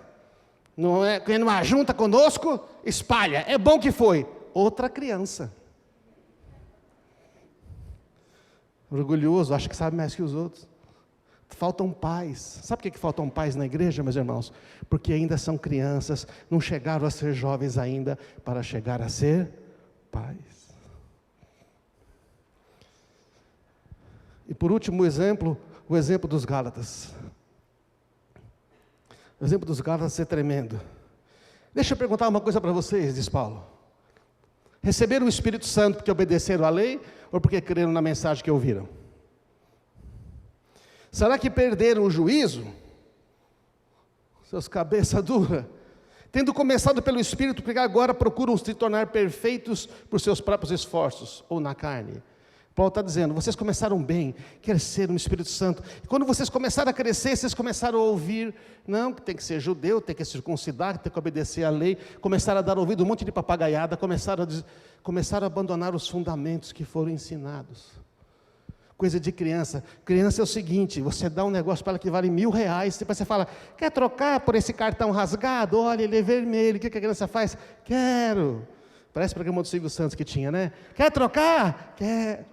Não é, quem não junta conosco, espalha. É bom que foi. Outra criança. Orgulhoso, acha que sabe mais que os outros. Faltam pais. Sabe por que faltam pais na igreja, meus irmãos? Porque ainda são crianças, não chegaram a ser jovens ainda, para chegar a ser pais. E por último o exemplo dos Gálatas. O exemplo dos Gálatas é tremendo. Deixa eu perguntar uma coisa para vocês, diz Paulo. Receberam o Espírito Santo porque obedeceram à lei ou porque creram na mensagem que ouviram? Será que perderam o juízo? Seus cabeça dura. Tendo começado pelo Espírito, porque agora procuram se tornar perfeitos por seus próprios esforços, ou na carne. Paulo está dizendo, vocês começaram bem, cresceram no Espírito Santo. E quando vocês começaram a crescer, vocês começaram a ouvir, não, que tem que ser judeu, tem que circuncidar, tem que obedecer à lei. Começaram a dar ouvido a um monte de papagaiada, começaram a abandonar os fundamentos que foram ensinados. Coisa de criança. Criança é o seguinte, você dá um negócio para ela que vale R$1.000, depois você fala, quer trocar por esse cartão rasgado? Olha, ele é vermelho, o que a criança faz? Quero. Parece o programa do Silvio Santos que tinha, né? Quer trocar? Quero.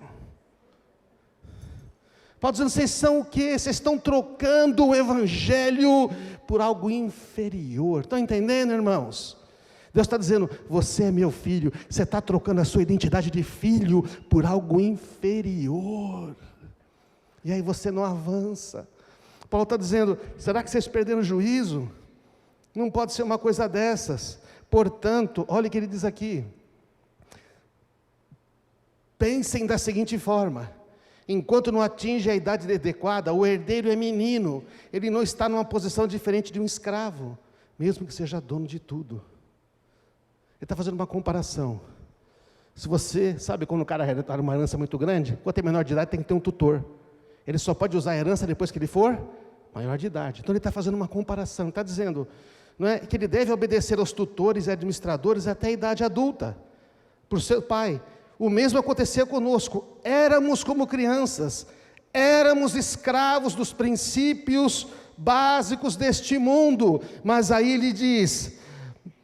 Paulo dizendo, vocês são o quê? Vocês estão trocando o Evangelho por algo inferior. Estão entendendo, irmãos? Deus está dizendo, você é meu filho. Você está trocando a sua identidade de filho por algo inferior. E aí você não avança. Paulo está dizendo, será que vocês perderam o juízo? Não pode ser uma coisa dessas. Portanto, olha o que ele diz aqui. Pensem da seguinte forma. Enquanto não atinge a idade adequada, o herdeiro é menino, ele não está numa posição diferente de um escravo, mesmo que seja dono de tudo. Ele está fazendo uma comparação. Se você, sabe quando o cara hereda uma herança muito grande, quando é menor de idade tem que ter um tutor. Ele só pode usar a herança depois que ele for maior de idade. Então ele está fazendo uma comparação, está dizendo, não é, que ele deve obedecer aos tutores e administradores até a idade adulta, por seu pai. O mesmo aconteceu conosco, éramos como crianças, éramos escravos dos princípios básicos deste mundo, mas aí ele diz,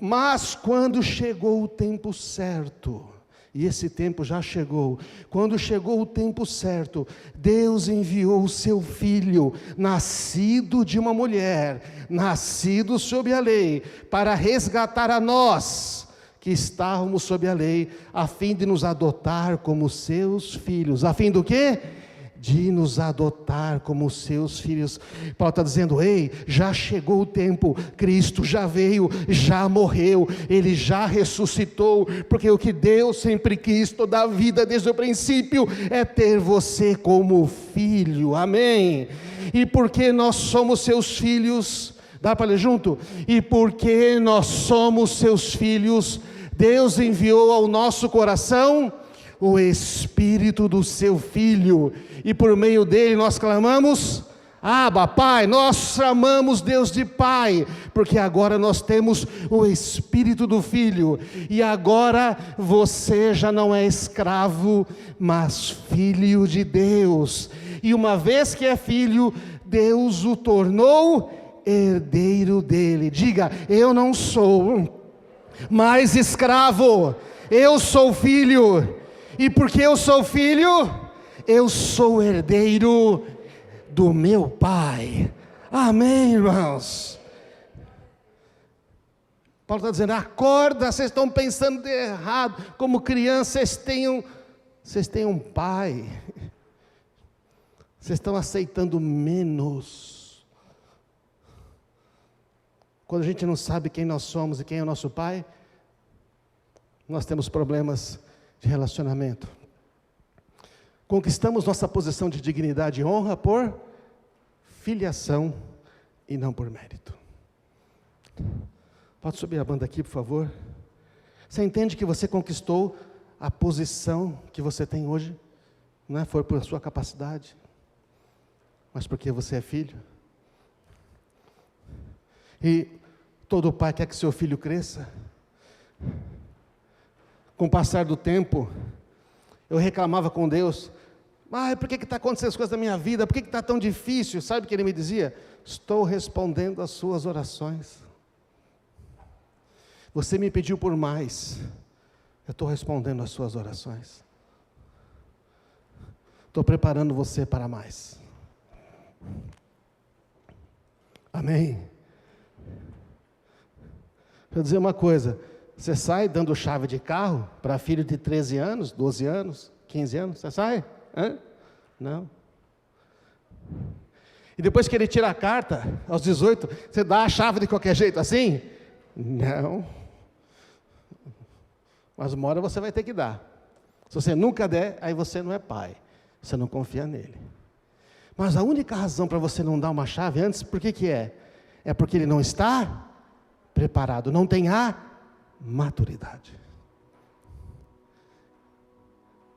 mas quando chegou o tempo certo, e esse tempo já chegou, quando chegou o tempo certo, Deus enviou o seu Filho, nascido de uma mulher, nascido sob a lei, para resgatar a nós, que estávamos sob a lei, a fim de nos adotar como seus filhos, a fim do quê? de nos adotar como seus filhos. Paulo está dizendo: ei, já chegou o tempo, Cristo já veio, já morreu, Ele já ressuscitou, porque o que Deus sempre quis toda a vida, desde o princípio, é ter você como filho, amém? E porque nós somos seus filhos, dá para ler junto? E porque nós somos seus filhos, Deus enviou ao nosso coração o Espírito do seu Filho, e por meio dele nós clamamos: Abba, Pai. Nós chamamos Deus de Pai, porque agora nós temos o Espírito do Filho, e agora você já não é escravo, mas filho de Deus, e uma vez que é filho, Deus o tornou herdeiro dele. Diga: eu não sou mais escravo, eu sou filho, e porque eu sou filho, eu sou herdeiro do meu Pai. Amém, irmãos? Paulo está dizendo: acorda, vocês estão pensando de errado, como criança, vocês têm um pai, vocês estão aceitando menos. Quando a gente não sabe quem nós somos e quem é o nosso pai, nós temos problemas de relacionamento. Conquistamos nossa posição de dignidade e honra por filiação e não por mérito. Pode subir a banda aqui, por favor? Você entende que você conquistou a posição que você tem hoje? Não foi por sua capacidade, mas porque você é filho. E todo pai quer que seu filho cresça. Com o passar do tempo, eu reclamava com Deus: por que está acontecendo as coisas na minha vida? Por que está tão difícil? Sabe o que Ele me dizia? Estou respondendo às suas orações. Você me pediu por mais, eu estou respondendo às suas orações. Estou preparando você para mais. Amém? Deixa eu dizer uma coisa: você sai dando chave de carro para filho de 13 anos, 12 anos, 15 anos? Você sai? Hã? Não. E depois que ele tira a carta, aos 18, você dá a chave de qualquer jeito assim? Não. Mas uma hora você vai ter que dar. Se você nunca der, aí você não é pai, você não confia nele. Mas a única razão para você não dar uma chave antes, por que é? É porque ele não está preparado, não tem a maturidade.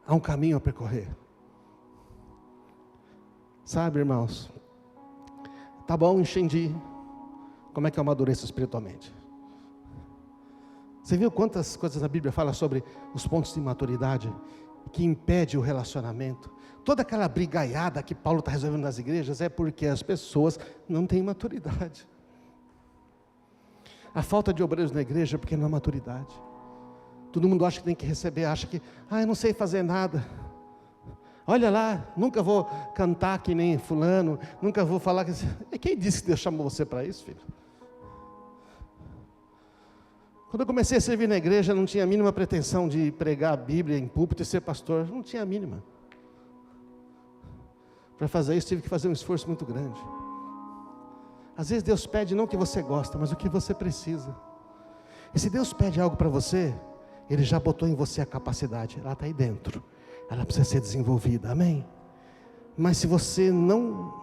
Há um caminho a percorrer. Sabe, irmãos, tá bom, entendi. Como é que eu amadureço espiritualmente? Você viu quantas coisas a Bíblia fala sobre os pontos de maturidade que impede o relacionamento? Toda aquela brigaiada que Paulo está resolvendo nas igrejas é porque as pessoas não têm maturidade. A falta de obreiros na igreja é porque não há maturidade. Todo mundo acha que tem que receber, acha que, eu não sei fazer nada. Olha lá, nunca vou cantar que nem fulano, nunca vou falar que... Quem disse que Deus chamou você para isso, filho? Quando eu comecei a servir na igreja, não tinha a mínima pretensão de pregar a Bíblia em púlpito e ser pastor, não tinha a mínima. Para fazer isso, tive que fazer um esforço muito grande. Às vezes Deus pede não o que você gosta, mas o que você precisa. E se Deus pede algo para você, Ele já botou em você a capacidade, ela está aí dentro, ela precisa ser desenvolvida, amém? Mas se você não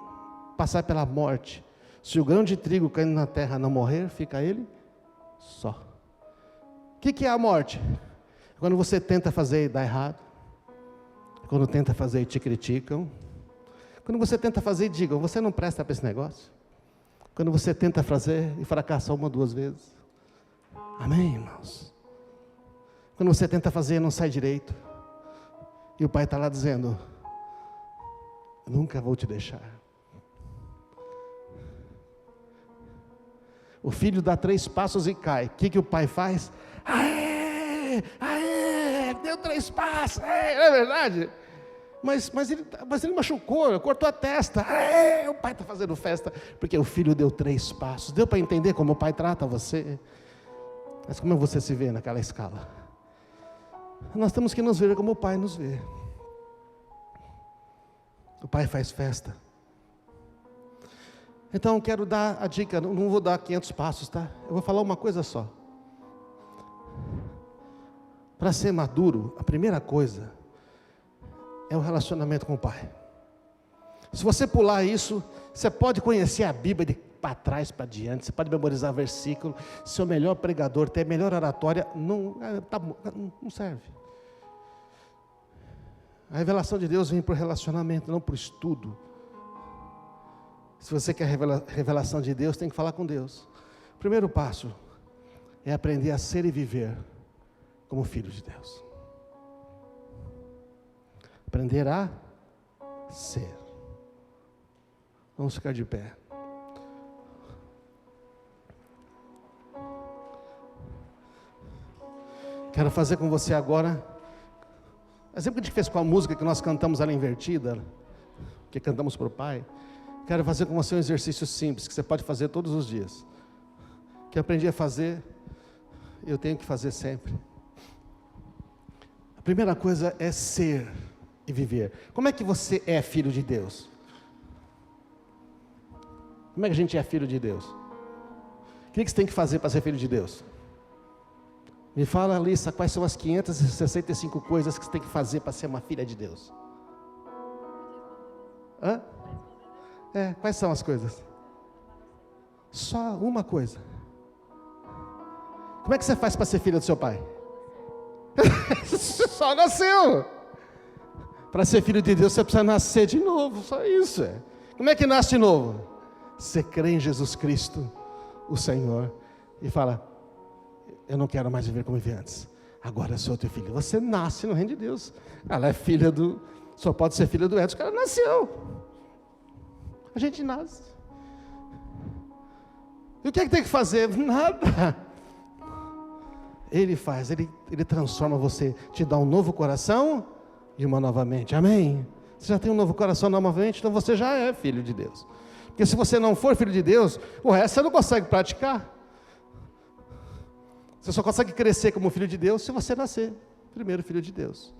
passar pela morte, se o grão de trigo caindo na terra não morrer, fica ele só. O que é a morte? Quando você tenta fazer e dá errado, quando tenta fazer e te criticam, quando você tenta fazer e digam, você não presta para esse negócio, quando você tenta fazer e fracassa uma ou duas vezes, amém, irmãos? Quando você tenta fazer e não sai direito, e o pai está lá dizendo, nunca vou te deixar. O filho dá 3 passos e cai, o que o pai faz? Aê, deu 3 passos, não é verdade? Mas ele machucou, cortou a testa, o pai está fazendo festa, porque o filho deu 3 passos, deu para entender como o pai trata você? Mas como você se vê naquela escala? Nós temos que nos ver como o pai nos vê. O pai faz festa. Então, quero dar a dica, não vou dar 500 passos, tá? Eu vou falar uma coisa só. Para ser maduro, a primeira coisa é o relacionamento com o pai. Se você pular isso, você pode conhecer a Bíblia de para trás, para diante, você pode memorizar versículo, ser o melhor pregador, ter a melhor oratória, não serve. A revelação de Deus vem por relacionamento, não por estudo. Se você quer revelação de Deus, tem que falar com Deus. O primeiro passo é aprender a ser e viver como filho de Deus. Aprender a ser. Vamos ficar de pé. Quero fazer com você agora, exemplo que a gente fez com a música que nós cantamos ela invertida, que cantamos para o Pai. Quero fazer com você um exercício simples, que você pode fazer todos os dias. Que eu aprendi a fazer, eu tenho que fazer sempre. A primeira coisa é ser e viver. Como é que você é filho de Deus? Como é que a gente é filho de Deus? O que você tem que fazer para ser filho de Deus? Me fala, Alissa, quais são as 565 coisas que você tem que fazer para ser uma filha de Deus? Hã? Quais são as coisas? Só uma coisa. Como é que você faz para ser filha do seu pai? Só nasceu. Para ser filho de Deus, você precisa nascer de novo, só isso. Como é que nasce de novo? Você crê em Jesus Cristo, o Senhor, e fala: eu não quero mais viver como vivi antes, agora eu sou teu filho. Você nasce no reino de Deus. Ela é filha do, só pode ser filha do Edson, o cara nasceu. A gente nasce. E o que é que tem que fazer? Nada. Ele faz, ele transforma você, te dá um novo coração e uma nova mente. Amém? Você já tem um novo coração, uma nova mente, então você já é filho de Deus. Porque se você não for filho de Deus, o resto você não consegue praticar. Você só consegue crescer como filho de Deus se você nascer primeiro filho de Deus.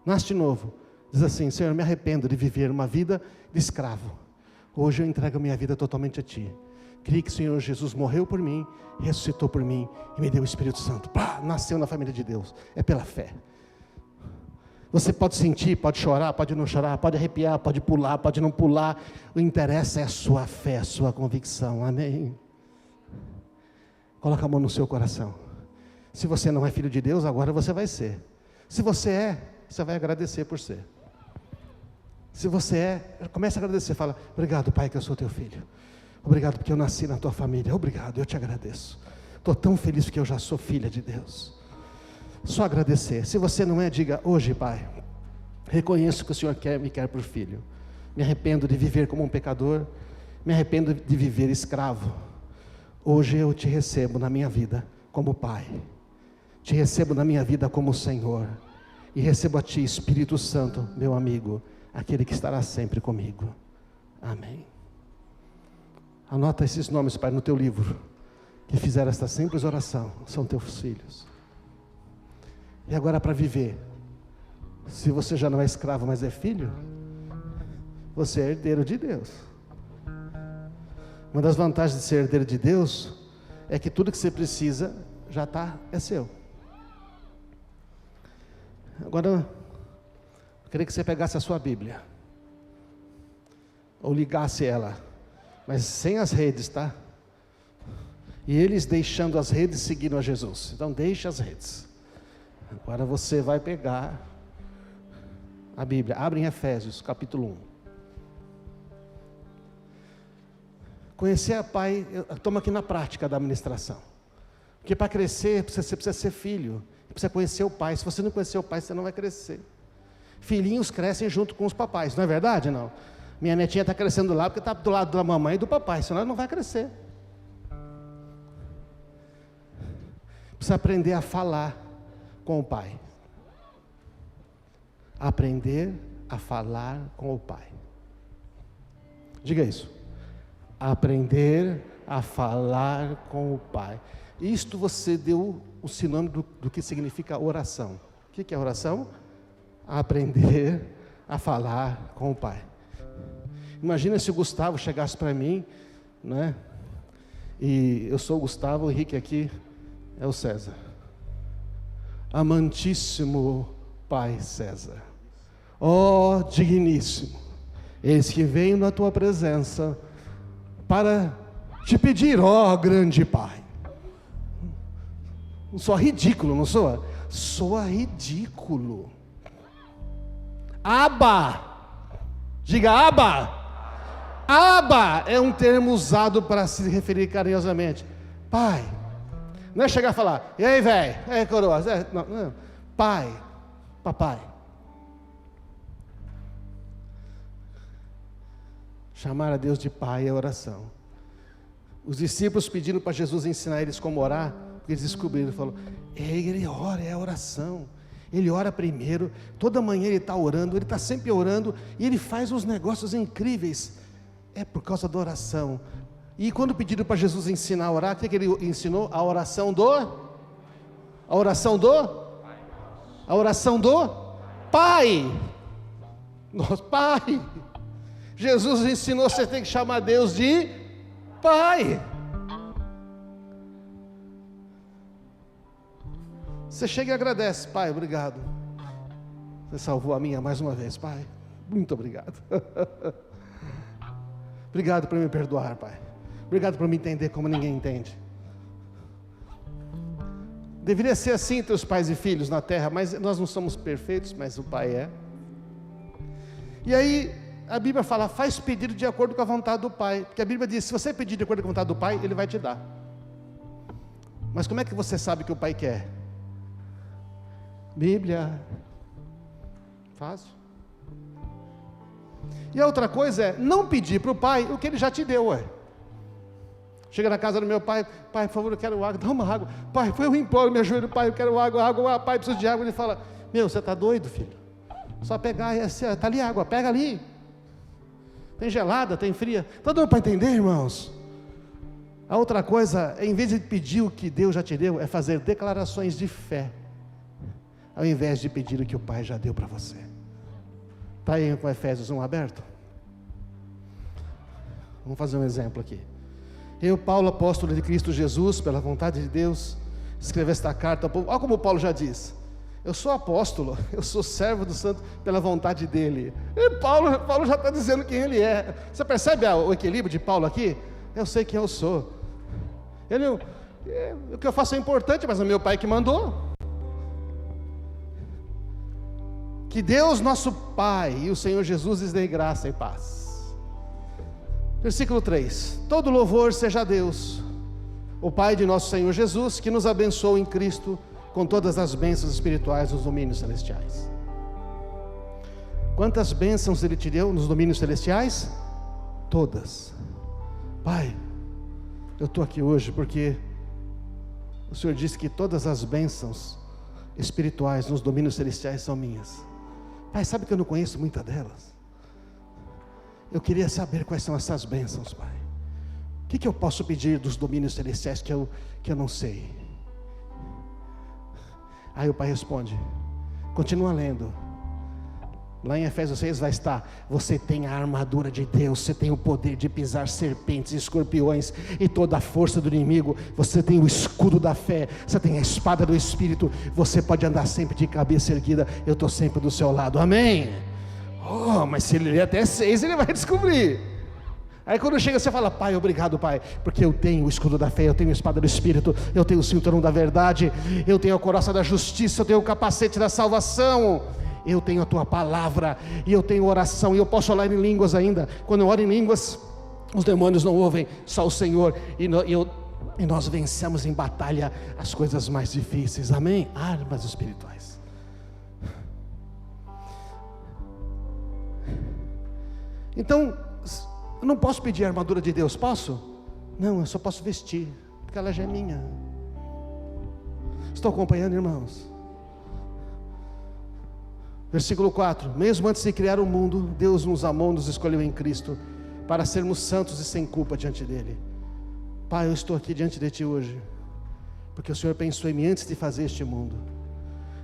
Nasce de novo. Diz assim: Senhor, me arrependo de viver uma vida de escravo. Hoje eu entrego a minha vida totalmente a Ti. Creio que o Senhor Jesus morreu por mim, ressuscitou por mim e me deu o Espírito Santo. Pá, nasceu na família de Deus. É pela fé. Você pode sentir, pode chorar, pode não chorar, pode arrepiar, pode pular, pode não pular. O interesse é a sua fé, a sua convicção. Amém? Coloca a mão no seu coração. Se você não é filho de Deus, agora você vai ser. Se você é, você vai agradecer por ser. Se você é, comece a agradecer. Fala: obrigado, Pai, que eu sou teu filho. Obrigado porque eu nasci na tua família. Obrigado, eu te agradeço. Estou tão feliz porque eu já sou filha de Deus. Só agradecer. Se você não é, diga: hoje, Pai, reconheço que o Senhor me quer por filho. Me arrependo de viver como um pecador. Me arrependo de viver escravo. Hoje eu te recebo na minha vida como Pai. Te recebo na minha vida como Senhor. E recebo a Ti, Espírito Santo, meu amigo, aquele que estará sempre comigo. Amém. Anota esses nomes, Pai, no Teu livro, que fizeram esta simples oração. São Teus filhos. E agora, para viver, se você já não é escravo, mas é filho, você é herdeiro de Deus. Uma das vantagens de ser herdeiro de Deus é que tudo que você precisa já é seu. Agora, eu queria que você pegasse a sua Bíblia, ou ligasse ela, mas sem as redes, tá? E eles, deixando as redes, seguiram a Jesus. Então deixe as redes. Agora você vai pegar a Bíblia. Abre em Efésios, capítulo 1. Conhecer a Pai, toma aqui na prática da administração. Porque para crescer, você precisa ser filho. Precisa conhecer o Pai. Se você não conhecer o Pai, você não vai crescer. Filhinhos crescem junto com os papais, não é verdade? Não. Minha netinha está crescendo lá porque está do lado da mamãe e do papai, senão ela não vai crescer. Precisa aprender a falar com o Pai. Aprender a falar com o Pai. Diga isso. Aprender a falar com o Pai. Isto você deu o sinônimo do que significa oração. O que é oração? Aprender a falar com o Pai. Imagina se o Gustavo chegasse para mim, né? E eu sou o Gustavo, o Henrique aqui é o César. Amantíssimo Pai César, ó digníssimo, eis que venho na tua presença para te pedir, ó grande Pai. Não soa ridículo, não soa? Soa ridículo. Abba, diga Abba. Abba é um termo usado para se referir carinhosamente. Pai. Não é chegar a falar, e aí velho, e aí coroa, não. Pai, papai. Chamar a Deus de Pai é oração. Os discípulos pediram para Jesus ensinar eles como orar, porque eles descobriram, ele falou, ele ora, é oração. Ele ora primeiro, toda manhã ele está orando, ele está sempre orando, e ele faz uns negócios incríveis. É por causa da oração. E quando pediram para Jesus ensinar a orar, o que ele ensinou? A oração do Pai. Nosso Pai. Jesus ensinou, você tem que chamar Deus de Pai. Você chega e agradece, Pai, obrigado. Você salvou a minha mais uma vez, Pai. Muito obrigado. Obrigado por me perdoar, Pai. Obrigado por me entender como ninguém entende. Deveria ser assim entre os pais e filhos na terra, mas nós não somos perfeitos, mas o Pai é. E aí, a Bíblia fala, faz pedido de acordo com a vontade do Pai. Porque a Bíblia diz, se você pedir de acordo com a vontade do Pai, Ele vai te dar. Mas como é que você sabe que o Pai quer? Bíblia. Fácil. E a outra coisa é, não pedir para o Pai o que Ele já te deu, ué. Chega na casa do meu pai, Pai, por favor, eu quero água, dá uma água. Pai, eu imploro, me ajoelho, Pai, eu quero água, Pai, preciso de água. Ele fala, meu, você está doido, filho? Só pegar, está ali água, pega ali. Tem gelada, tem fria. Está dando para entender, irmãos? A outra coisa, em vez de pedir o que Deus já te deu, é fazer declarações de fé, ao invés de pedir o que o Pai já deu para você. Está aí com Efésios 1 aberto? Vamos fazer um exemplo aqui. Eu, Paulo, apóstolo de Cristo Jesus, pela vontade de Deus, escrevo esta carta. Olha como Paulo já diz, eu sou apóstolo, eu sou servo do santo pela vontade dele. E Paulo já está dizendo quem ele é. Você percebe o equilíbrio de Paulo aqui? Eu sei quem eu sou. O que eu faço é importante, mas é meu Pai que mandou. Que Deus nosso Pai e o Senhor Jesus lhes dê graça e paz. Versículo 3, todo louvor seja a Deus, o Pai de nosso Senhor Jesus, que nos abençoou em Cristo, com todas as bênçãos espirituais nos domínios celestiais. Quantas bênçãos Ele te deu nos domínios celestiais? Todas. Pai, eu estou aqui hoje porque o Senhor disse que todas as bênçãos espirituais nos domínios celestiais são minhas. Pai, sabe que eu não conheço muita delas? Eu queria saber quais são essas bênçãos, Pai. O que eu posso pedir dos domínios celestiais que eu não sei? Aí o Pai responde, continua lendo. Lá em Efésios 6 vai estar, você tem a armadura de Deus, você tem o poder de pisar serpentes e escorpiões e toda a força do inimigo, você tem o escudo da fé, você tem a espada do Espírito, você pode andar sempre de cabeça erguida, eu estou sempre do seu lado, amém? Oh, mas se ele ler até 6, ele vai descobrir. Aí quando chega você fala, Pai, obrigado, Pai, porque eu tenho o escudo da fé, eu tenho a espada do Espírito, eu tenho o cinturão da verdade, eu tenho a couraça da justiça, eu tenho o capacete da salvação, eu tenho a Tua palavra, e eu tenho oração, e eu posso orar em línguas ainda. Quando eu oro em línguas, os demônios não ouvem, só o Senhor, e nós vencemos em batalha as coisas mais difíceis, amém? Armas espirituais. Então, eu não posso pedir a armadura de Deus, posso? Não, eu só posso vestir, porque ela já é minha. Estou acompanhando, irmãos? Versículo 4, mesmo antes de criar o mundo, Deus nos amou, nos escolheu em Cristo, para sermos santos e sem culpa diante dEle. Pai, eu estou aqui diante de Ti hoje, porque o Senhor pensou em mim antes de fazer este mundo,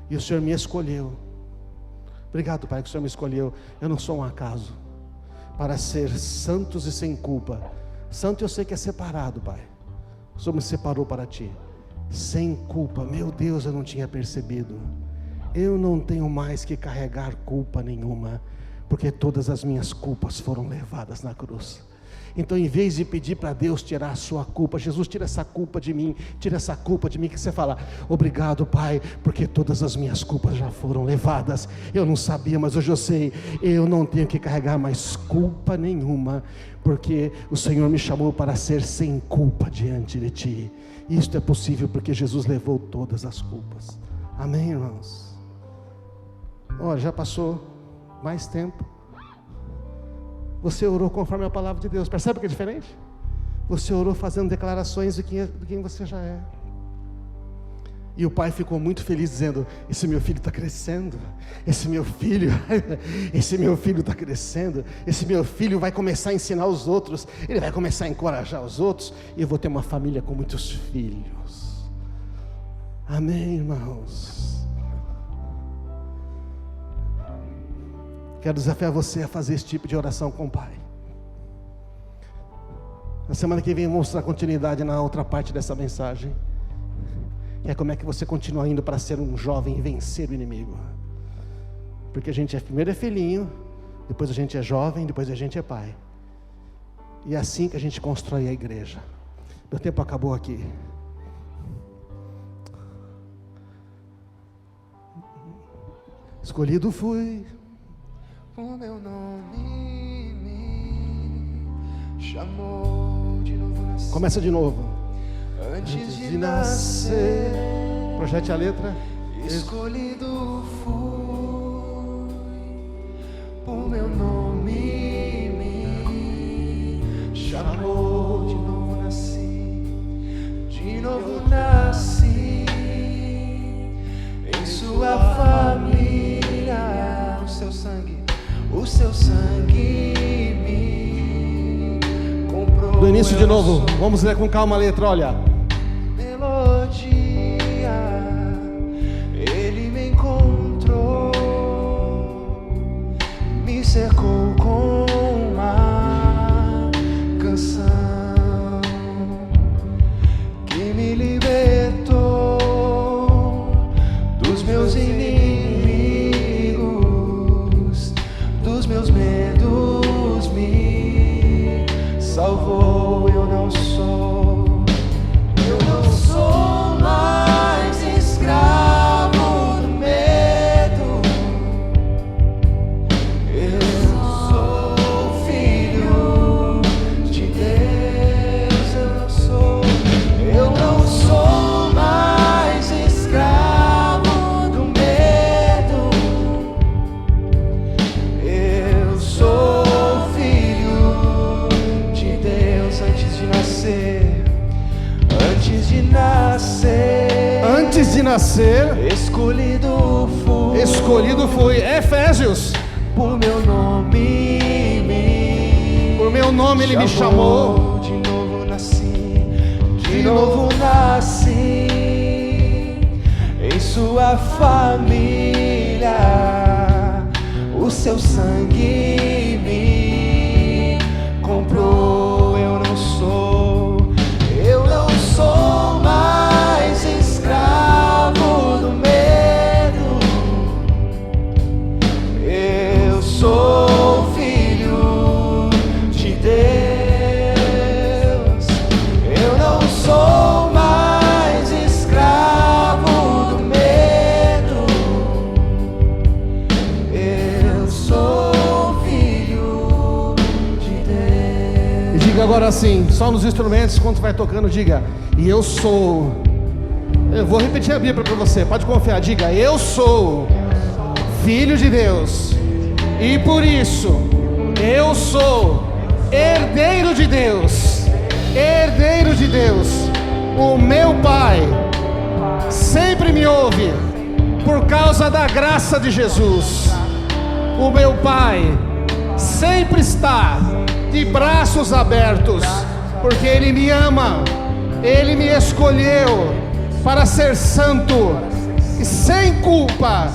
e o Senhor me escolheu, Obrigado, Pai, que o Senhor me escolheu. Eu não sou um acaso, para ser santos e sem culpa. Santo eu sei que é separado, Pai. O Senhor me separou para Ti, sem culpa. Meu Deus, eu não tinha percebido. Eu não tenho mais que carregar culpa nenhuma, porque todas as minhas culpas foram levadas na cruz. Então, em vez de pedir para Deus tirar a sua culpa, Jesus, tira essa culpa de mim, tira essa culpa de mim, que você fala: obrigado, Pai, porque todas as minhas culpas já foram levadas. Eu não sabia, mas hoje eu sei. Eu não tenho que carregar mais culpa nenhuma, porque o Senhor me chamou para ser sem culpa diante de Ti. Isto é possível porque Jesus levou todas as culpas. Amém, irmãos? Olha, já passou mais tempo. Você orou conforme a palavra de Deus. Percebe que é diferente? Você orou fazendo declarações de quem você já é. E o pai ficou muito feliz dizendo: esse meu filho está crescendo. Esse meu filho está crescendo. Esse meu filho vai começar a ensinar os outros. Ele vai começar a encorajar os outros. E eu vou ter uma família com muitos filhos. Amém, irmãos? Quero desafiar você a fazer esse tipo de oração com o Pai. Na semana que vem eu vou mostrar continuidade na outra parte dessa mensagem, que é como é que você continua indo para ser um jovem e vencer o inimigo. Porque a gente primeiro é filhinho, depois a gente é jovem, depois a gente é pai. E é assim que a gente constrói a igreja. Meu tempo acabou aqui. Escolhido fui, o meu nome me chamou de novo. Começa de novo. Antes de nascer, projete a letra. Escolhido fui, o meu nome me chamou. De novo nasci em sua família. O seu sangue me comprou. Do início de novo, vamos ler com calma a letra, olha. Melodia, ele me encontrou, me cercou com uma canção que me libertou dos meus inimigos, dos meus medos, me salvou. Eu não sou mais escravo do medo. Eu sou filho de Deus. Eu não sou mais escravo do medo. Eu sou filho de Deus. Antes de nascer, escolhido fui. Efésios. Por meu nome ele me chamou. De novo nasci em sua família. O seu sangue me comprou. Eu não sou mais escravo do medo. Eu sou filho de Deus. Eu não sou mais escravo do medo. Eu sou filho de Deus. E diga agora assim, só nos instrumentos, quando vai tocando, diga: e eu sou. Eu vou repetir a Bíblia para você, pode confiar. Diga: eu sou filho de Deus, e por isso eu sou herdeiro de Deus. Herdeiro de Deus. O meu Pai sempre me ouve por causa da graça de Jesus. O meu Pai sempre está de braços abertos, porque Ele me ama. Ele me escolheu para ser santo e sem culpa,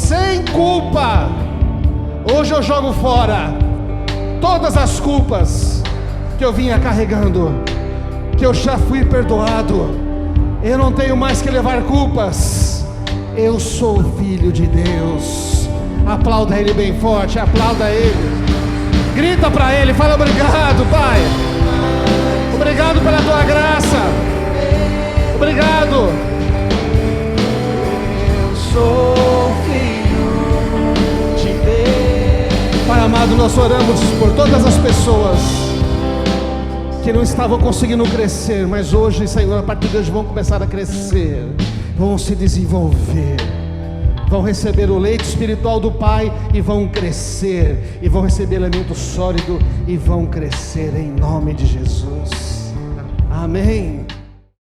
sem culpa. Hoje eu jogo fora todas as culpas que eu vinha carregando, que eu já fui perdoado. Eu não tenho mais que levar culpas. Eu sou filho de Deus. Aplauda Ele bem forte, aplauda Ele. Grita para Ele, fala: obrigado, Pai. Obrigado pela Tua graça. Obrigado. Eu sou filho de Deus. Pai amado, nós oramos por todas as pessoas que não estavam conseguindo crescer, mas hoje, Senhor, a partir de hoje vão começar a crescer, vão se desenvolver, vão receber o leite espiritual do Pai e vão crescer, e vão receber alimento sólido e vão crescer em nome de Jesus. Amém.